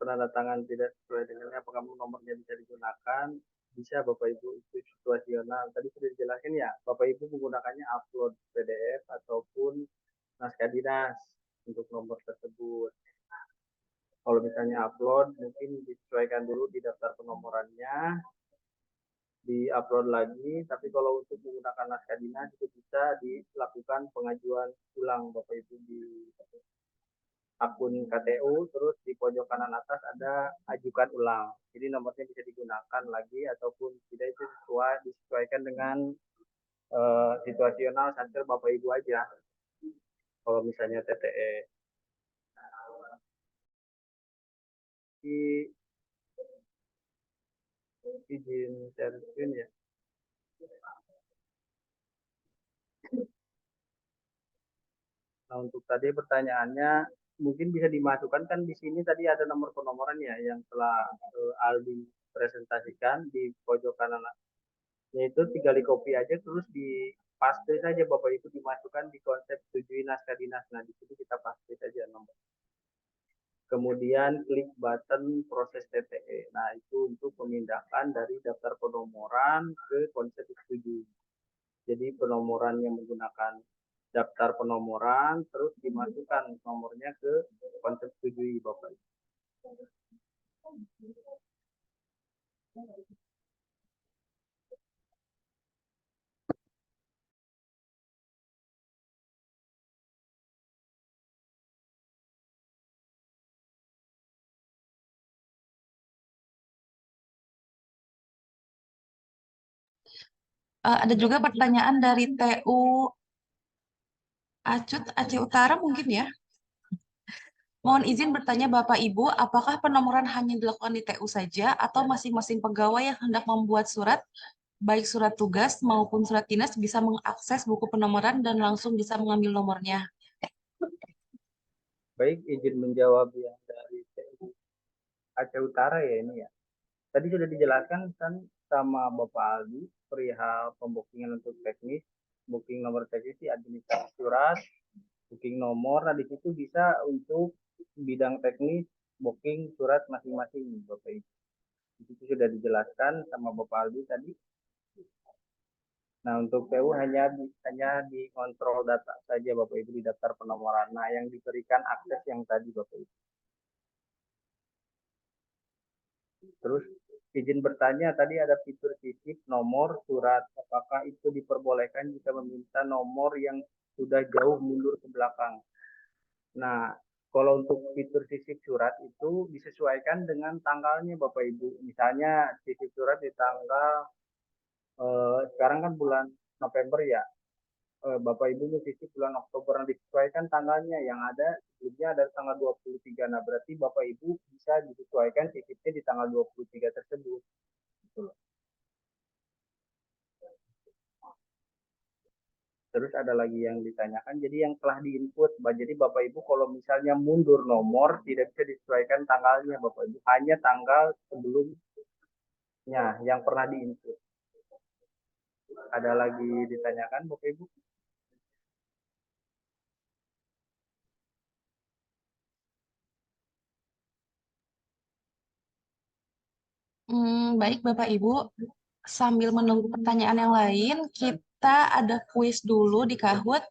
penandatangan tidak sesuai dengannya, apakah nomornya bisa digunakan? Bisa Bapak Ibu, itu situasional. Tadi sudah dijelasin ya, Bapak Ibu menggunakannya upload PDF ataupun naskah dinas untuk nomor tersebut. Kalau misalnya upload, mungkin disesuaikan dulu di daftar penomorannya, di-upload lagi, tapi kalau untuk menggunakan naskah dinas itu bisa dilakukan pengajuan ulang Bapak Ibu di akun KTU, terus di pojok kanan atas ada ajukan ulang. Jadi nomornya bisa digunakan lagi ataupun tidak, itu disesuaikan dengan situasional santer Bapak Ibu aja. Kalau misalnya TTE di izin share screen ya. Nah, untuk tadi pertanyaannya mungkin bisa dimasukkan, kan di sini tadi ada nomor penomoran ya yang telah Aldi presentasikan di pojok kanan. Yaitu tinggal di copy aja terus di paste saja Bapak Ibu, dimasukkan di konsep setujui naskah dinas. Nah, di sini kita paste saja nomor. Kemudian klik button proses TTE. Nah, itu untuk memindahkan dari daftar penomoran ke konsep setujui. Jadi penomoran yang menggunakan daftar penomoran terus dimasukkan nomornya ke konsep setujui Bapak. Ada juga pertanyaan dari TU Acut Aceh Utara mungkin ya. Mohon izin bertanya Bapak Ibu, apakah penomoran hanya dilakukan di TU saja atau masing-masing pegawai yang hendak membuat surat, baik surat tugas maupun surat dinas, bisa mengakses buku penomoran dan langsung bisa mengambil nomornya? Baik, izin menjawab yang dari TU Aceh Utara ya ini ya. Tadi sudah dijelaskan kan sama Bapak Aldi perihal pembukingan untuk teknis, booking nomor teknis di administrasi surat, booking nomor. Nah, di situ bisa untuk bidang teknis booking surat masing-masing Bapak Ibu. Itu sudah dijelaskan sama Bapak Aldi tadi. Nah, untuk PU hanya dikontrol data saja Bapak Ibu di daftar penomoran. Nah, yang diberikan akses yang tadi Bapak Ibu. Terus izin bertanya, tadi ada fitur sisip nomor surat. Apakah itu diperbolehkan jika meminta nomor yang sudah jauh mundur ke belakang? Nah, kalau untuk fitur sisip surat itu disesuaikan dengan tanggalnya Bapak Ibu. Misalnya sisip surat di tanggal sekarang kan bulan November ya. Bapak Ibu sisip bulan Oktober, yang disesuaikan tanggalnya, yang ada sebelumnya ada tanggal 23. Nah, berarti Bapak Ibu bisa disesuaikan sisipnya di tanggal 23 tersebut. Gitu loh. Terus ada lagi yang ditanyakan, jadi yang telah diinput, jadi Bapak Ibu kalau misalnya mundur nomor tidak bisa disesuaikan tanggalnya Bapak Ibu, hanya tanggal sebelumnya yang pernah diinput. Ada lagi ditanyakan Bapak Ibu? Baik Bapak Ibu, sambil menunggu pertanyaan yang lain, kita ada kuis dulu di Kahoot.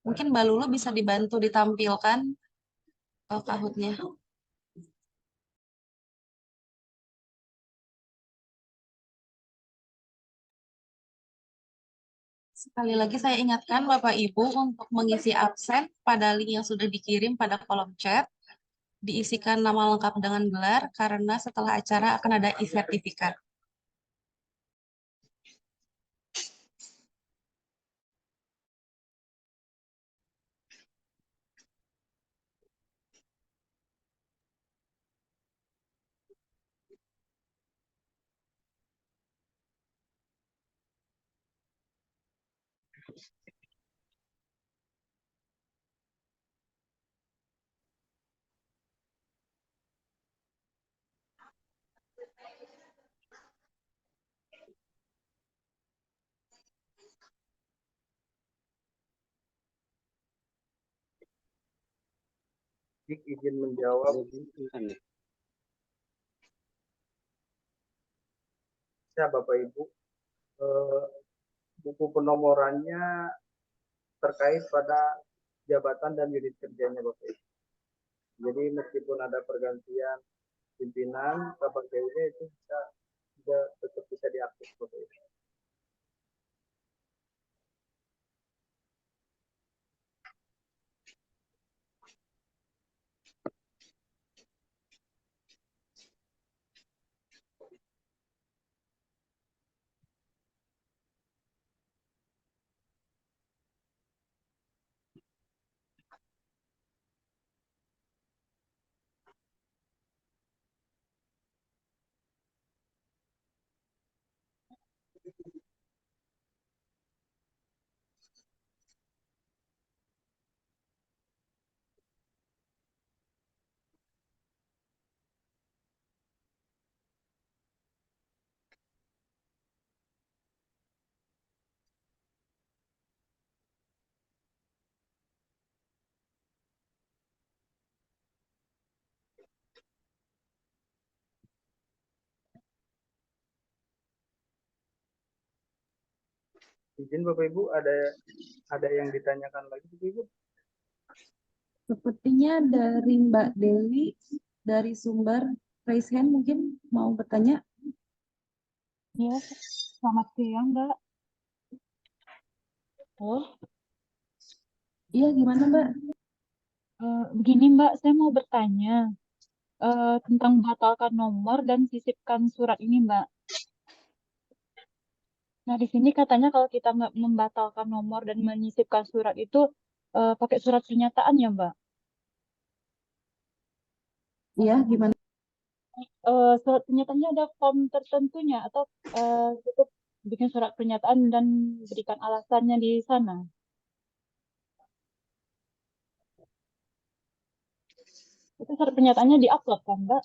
Mungkin Mbak Lulu bisa dibantu ditampilkan Kahootnya. Sekali lagi saya ingatkan Bapak Ibu untuk mengisi absen pada link yang sudah dikirim pada kolom chat. Diisikan nama lengkap dengan gelar karena setelah acara akan ada e-sertifikat. Izin menjawab. Ya Bapak Ibu, buku penomorannya terkait pada jabatan dan unit kerjanya Bapak Ibu. Jadi meskipun ada pergantian pimpinan, KPGU-nya itu tetap bisa diakses Bapak Ibu. Izin Bapak Ibu, ada yang ditanyakan lagi Bapak Ibu? Sepertinya dari Mbak Dewi dari sumber raise hand mungkin mau bertanya. Ya, selamat siang, Mbak. Oh, Iya, gimana Mbak? begini Mbak, saya mau bertanya tentang batalkan nomor dan sisipkan surat ini, Mbak. Nah, di sini katanya kalau kita membatalkan nomor dan menyisipkan surat itu pakai surat pernyataan ya, Mbak. Iya, gimana? Surat pernyataannya ada form tertentunya atau cukup bikin surat pernyataan dan berikan alasannya di sana. Itu surat pernyataannya di-upload kan, Mbak?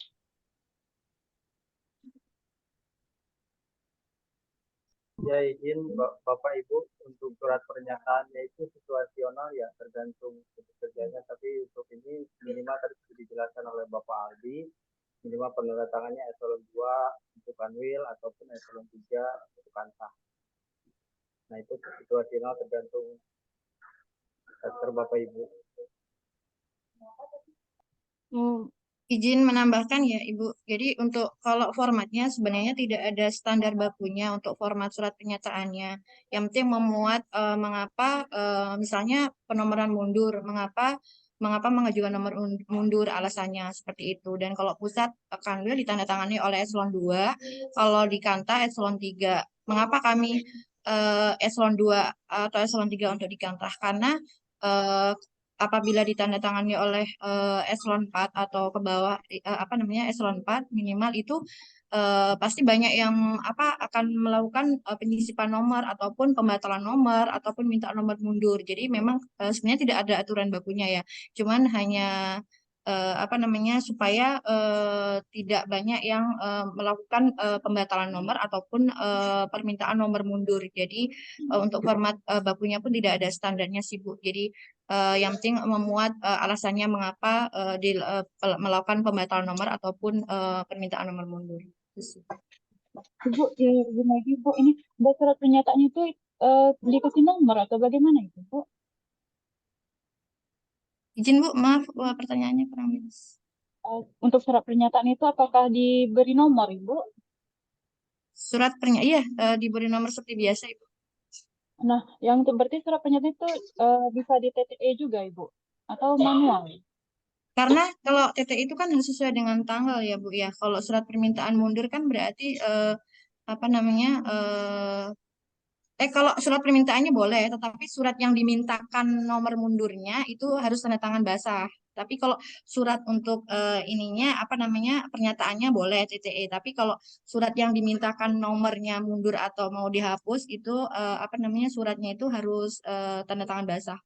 Ya izin Bapak Ibu, untuk surat pernyataannya itu situasional ya, tergantung kerjanya, tapi untuk ini minimal tadi sudah dijelaskan oleh Bapak Aldi, minimal penandatangannya eselon 2 untuk kanwil ataupun eselon 3 untuk kantah. Nah itu situasional tergantung sektor Bapak Ibu. Izin menambahkan ya Ibu. Jadi untuk kalau formatnya sebenarnya tidak ada standar bakunya untuk format surat pernyataannya. Yang penting memuat mengapa misalnya penomoran mundur, mengapa mengajukan nomor mundur, alasannya seperti itu. Dan kalau pusat kanwil ditandatangani oleh eselon 2, kalau di kanta eselon 3. Mengapa kami eselon 2 atau eselon 3 untuk di kanta? Karena apabila ditandatangani oleh eselon 4 atau ke bawah eselon 4 minimal itu pasti banyak yang akan melakukan penyisipan nomor ataupun pembatalan nomor ataupun minta nomor mundur. Jadi memang sebenarnya tidak ada aturan bakunya ya. Cuman hanya supaya tidak banyak yang melakukan pembatalan nomor ataupun permintaan nomor mundur. Jadi untuk format bakunya pun tidak ada standarnya sih Bu. Jadi yang penting memuat alasannya mengapa melakukan pembatalan nomor ataupun permintaan nomor mundur. Bu, ya, begini lagi Bu, ini buat surat pernyataan itu dikasih nomor atau bagaimana itu Bu? Izin Bu, maaf pertanyaannya kurang jelas. Untuk surat pernyataan itu apakah diberi nomor Ibu? Surat pernyataan, iya diberi nomor seperti biasa Ibu. Nah, yang berarti surat pernyataan itu bisa di TTE juga Ibu? Atau manual? Karena kalau TTE itu kan harus sesuai dengan tanggal ya Bu ya. Kalau surat permintaan mundur kan berarti kalau surat permintaannya boleh, tetapi surat yang dimintakan nomor mundurnya itu harus tanda tangan basah. Tapi kalau surat untuk ininya apa namanya pernyataannya boleh TTE. Tapi kalau surat yang dimintakan nomornya mundur atau mau dihapus itu apa namanya suratnya itu harus tanda tangan basah.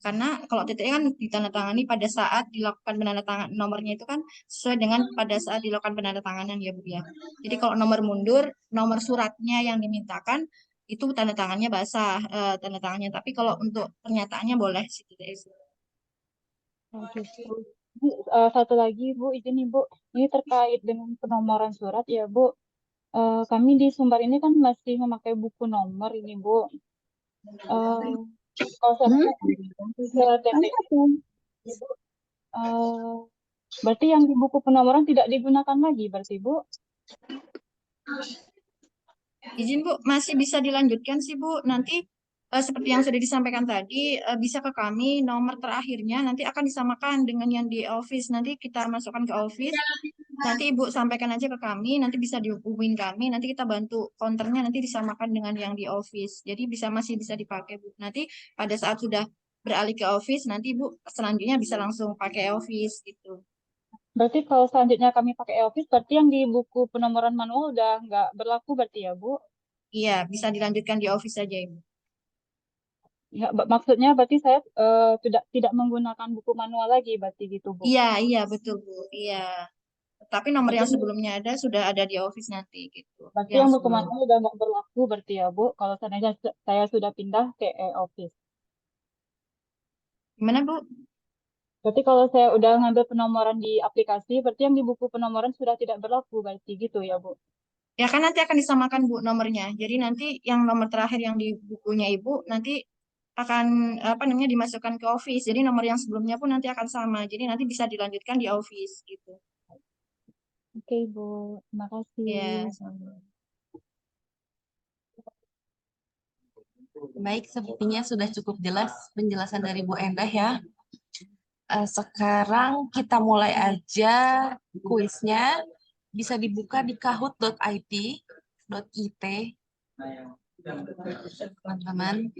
Karena kalau TTE kan ditandatangani pada saat dilakukan penandatangan nomornya itu kan sesuai dengan pada saat dilakukan penandatanganan ya Bu ya. Jadi kalau nomor mundur, nomor suratnya yang dimintakan itu tanda tangannya basah tanda tangannya. Tapi kalau untuk pernyataannya boleh si TTE. Oke. Terus Bu, satu lagi Bu, izin nih Bu, ini terkait dengan penomoran surat ya Bu. Kami di Sumbar ini kan masih memakai buku nomor ini Bu. Eh, Kalau saya lihat ke TPS, Ibu, berarti yang di buku penomoran tidak digunakan lagi, berarti Bu? Izin Bu, masih bisa dilanjutkan sih Bu. Nanti seperti yang sudah disampaikan tadi, bisa ke kami nomor terakhirnya nanti akan disamakan dengan yang di office. Nanti kita masukkan ke office. Nanti Ibu sampaikan aja ke kami, nanti bisa dihubungin kami, nanti kita bantu counternya nanti disamakan dengan yang di office. Jadi masih bisa dipakai Bu. Nanti pada saat sudah beralih ke office, nanti Ibu selanjutnya bisa langsung pakai office gitu. Berarti kalau selanjutnya kami pakai e-office, berarti yang di buku penomoran manual udah nggak berlaku berarti ya Bu? Iya, bisa dilanjutkan di office saja Ibu. Ya, maksudnya berarti saya tidak menggunakan buku manual lagi berarti gitu Bu. Iya, iya betul Bu. Iya. Tapi nomor yang Berarti, sebelumnya ada sudah ada di office nanti gitu. berarti Yang yang buku sebelum. manual udah nggak berlaku berarti ya Bu, kalau seandainya saya sudah pindah ke e-office. Gimana Bu? Berarti kalau saya udah ngambil penomoran di aplikasi, berarti yang di buku penomoran sudah tidak berlaku berarti gitu ya Bu? Ya kan nanti akan disamakan Bu nomornya. Jadi nanti yang nomor terakhir yang di bukunya Ibu nanti akan apa namanya dimasukkan ke office. Jadi nomor yang sebelumnya pun nanti akan sama. Jadi nanti bisa dilanjutkan di office gitu. Oke Bu, terima kasih. Ya, sama. Baik, sepertinya sudah cukup jelas penjelasan dari Bu Endah ya. Sekarang kita mulai aja kuisnya. Bisa dibuka di kahoot.it, teman-teman.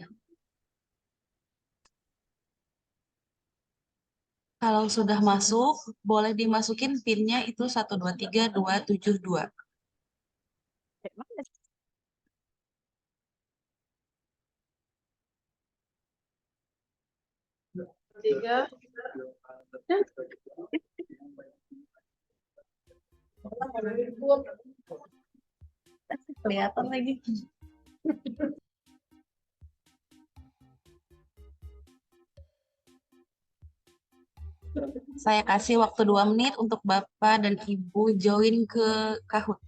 Kalau sudah masuk, boleh dimasukin PIN-nya itu 123272. Tiga. Kelihatan lagi. Saya kasih waktu 2 menit untuk Bapak dan Ibu join ke Kahoot.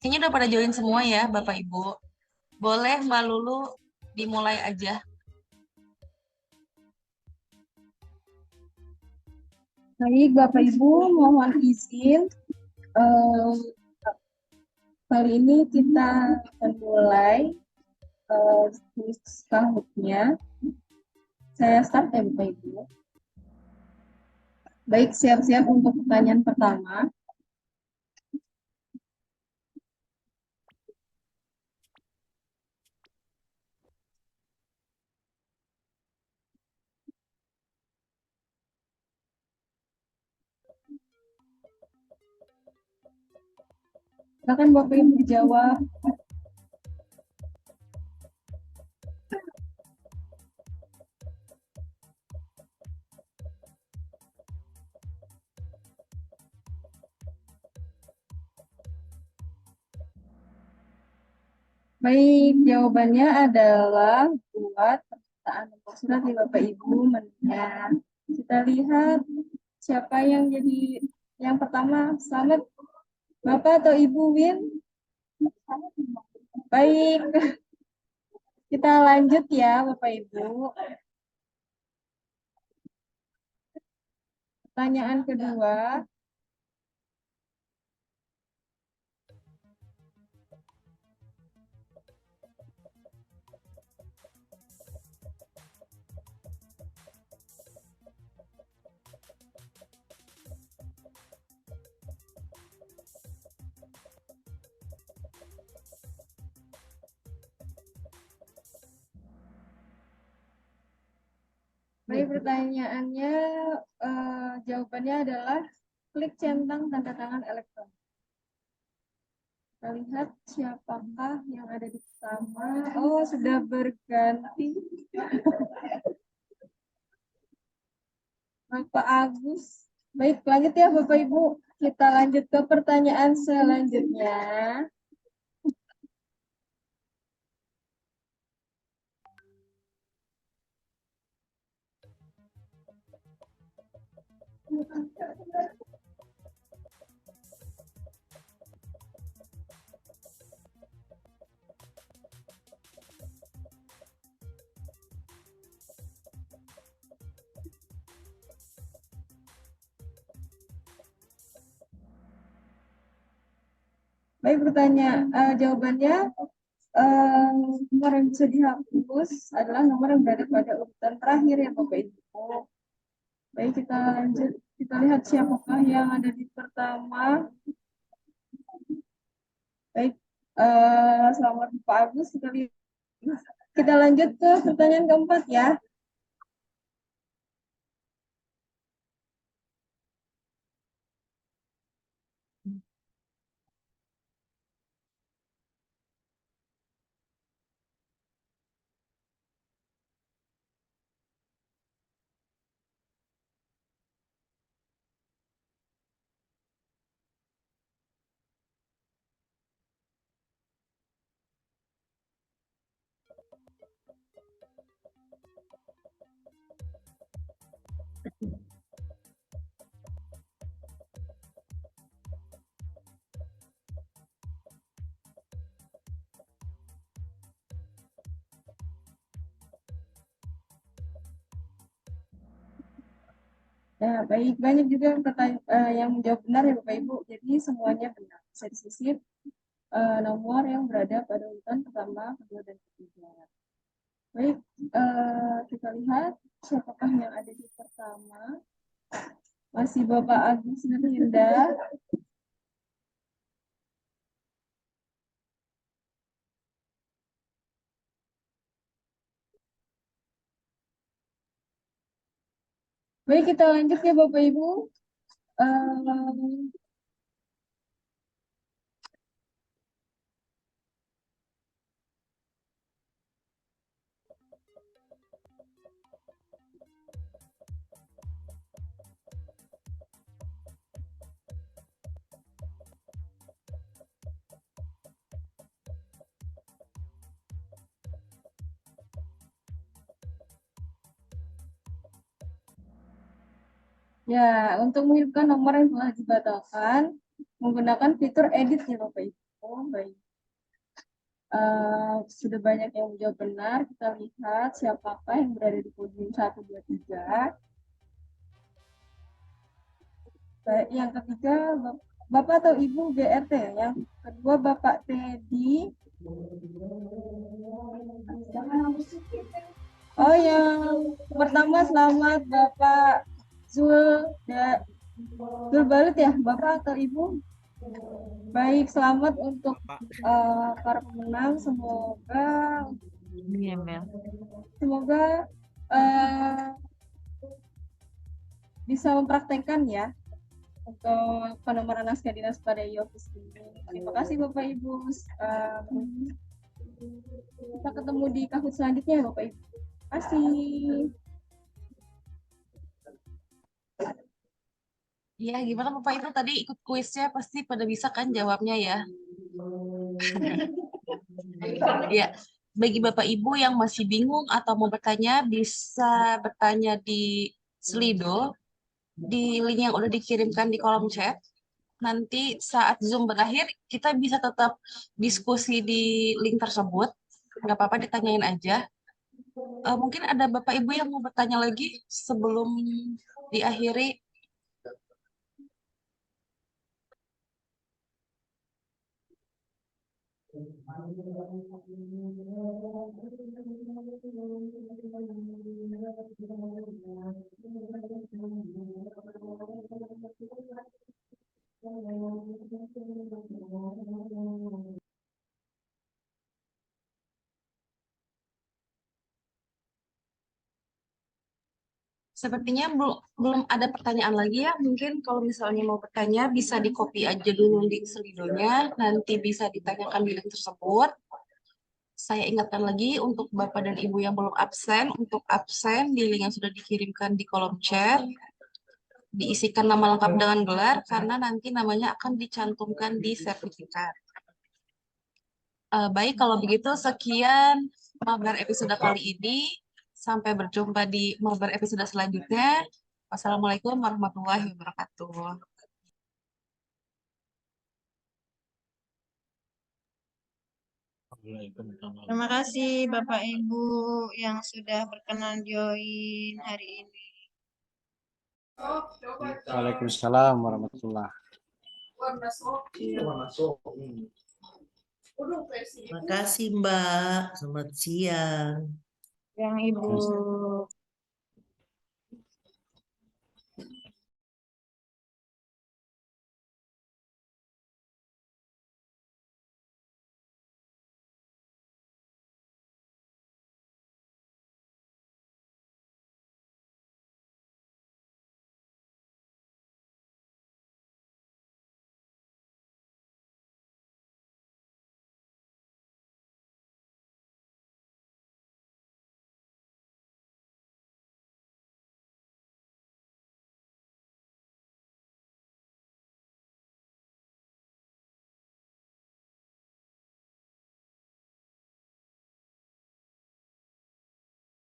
Kayaknya udah pada join semua ya, Bapak Ibu. Boleh Mbak Lulu dimulai aja. Baik, Bapak Ibu, mohon izin. eh, Kali ini kita akan mulai kuis Kahoot-nya. Saya start ya, Bapak Ibu. Baik, siap-siap untuk pertanyaan pertama. Silakan Bapak Ibu dijawab. Baik, jawabannya adalah buat permintaan nomor surat ya Bapak Ibu menunya. Kita lihat siapa yang jadi yang pertama. Selamat Bapak atau Ibu Win. Baik, kita lanjut ya Bapak Ibu. Pertanyaan kedua. Baik, pertanyaannya, jawabannya adalah klik centang tanda tangan elektronik. Kita lihat siapakah yang ada di pertama. Oh, sudah berganti. Bapak Agus. Baik, lanjut ya Bapak Ibu. Kita lanjut ke pertanyaan selanjutnya. Baik, jawabannya nomor yang bisa dihapus adalah nomor yang berada pada urutan terakhir ya Bapak Ibu. Baik, kita lanjut. Kita lihat siapakah yang ada di pertama. Baik, selamat Pak Agus. Kita lanjut ke pertanyaan keempat ya. Ya, baik. Banyak juga yang menjawab benar ya Bapak Ibu. Jadi semuanya benar. Bisa disisip nomor yang berada pada urutan pertama, kedua, dan ketiga. Baik, kita lihat siapakah yang ada di pertama. Masih Bapak Agus Nurhinda. Baik, kita lanjut ya Bapak Ibu. Ya, untuk menghidupkan nomor yang telah dibatalkan, menggunakan fitur edit ya Bapak Ibu. Oh, baik. Sudah banyak yang menjawab benar. Kita lihat siapakah yang berada di podium 1, 2, 3. Baik, yang ketiga Bapak atau Ibu GRT, yang kedua Bapak Teddy. Oh, yang pertama selamat Bapak Zul Balut ya, Bapak atau Ibu? Baik, selamat untuk para pemenang. Semoga bisa mempraktekkan ya untuk penomoran naskah dinas pada e-office ini. Terima kasih Bapak Ibu. Kita ketemu di Kahoot selanjutnya ya Bapak Ibu. Terima kasih. Ya, gimana Bapak Ibu tadi ikut kuisnya pasti pada bisa kan jawabnya ya? Ya, bagi Bapak Ibu yang masih bingung atau mau bertanya, bisa bertanya di Slido, di link yang udah dikirimkan di kolom chat. Nanti saat Zoom berakhir, kita bisa tetap diskusi di link tersebut. Nggak apa-apa, ditanyain aja. Mungkin ada Bapak Ibu yang mau bertanya lagi sebelum diakhiri. Sepertinya belum ada pertanyaan lagi ya. Mungkin kalau misalnya mau bertanya bisa di-copy aja dulu di Slidonya, nanti bisa ditanyakan di link tersebut. Saya ingatkan lagi untuk Bapak dan Ibu yang belum absen, untuk absen di link yang sudah dikirimkan di kolom chat, diisikan nama lengkap dengan gelar, karena nanti namanya akan dicantumkan di sertifikat. Baik, kalau begitu sekian mabar episode kali ini. Sampai berjumpa di mabar episode selanjutnya. Wassalamualaikum warahmatullahi wabarakatuh. Terima kasih Bapak Ibu yang sudah berkenan join hari ini. Waalaikumsalam warahmatullahi. Terima kasih Mbak. Selamat siang. Yang Ibu.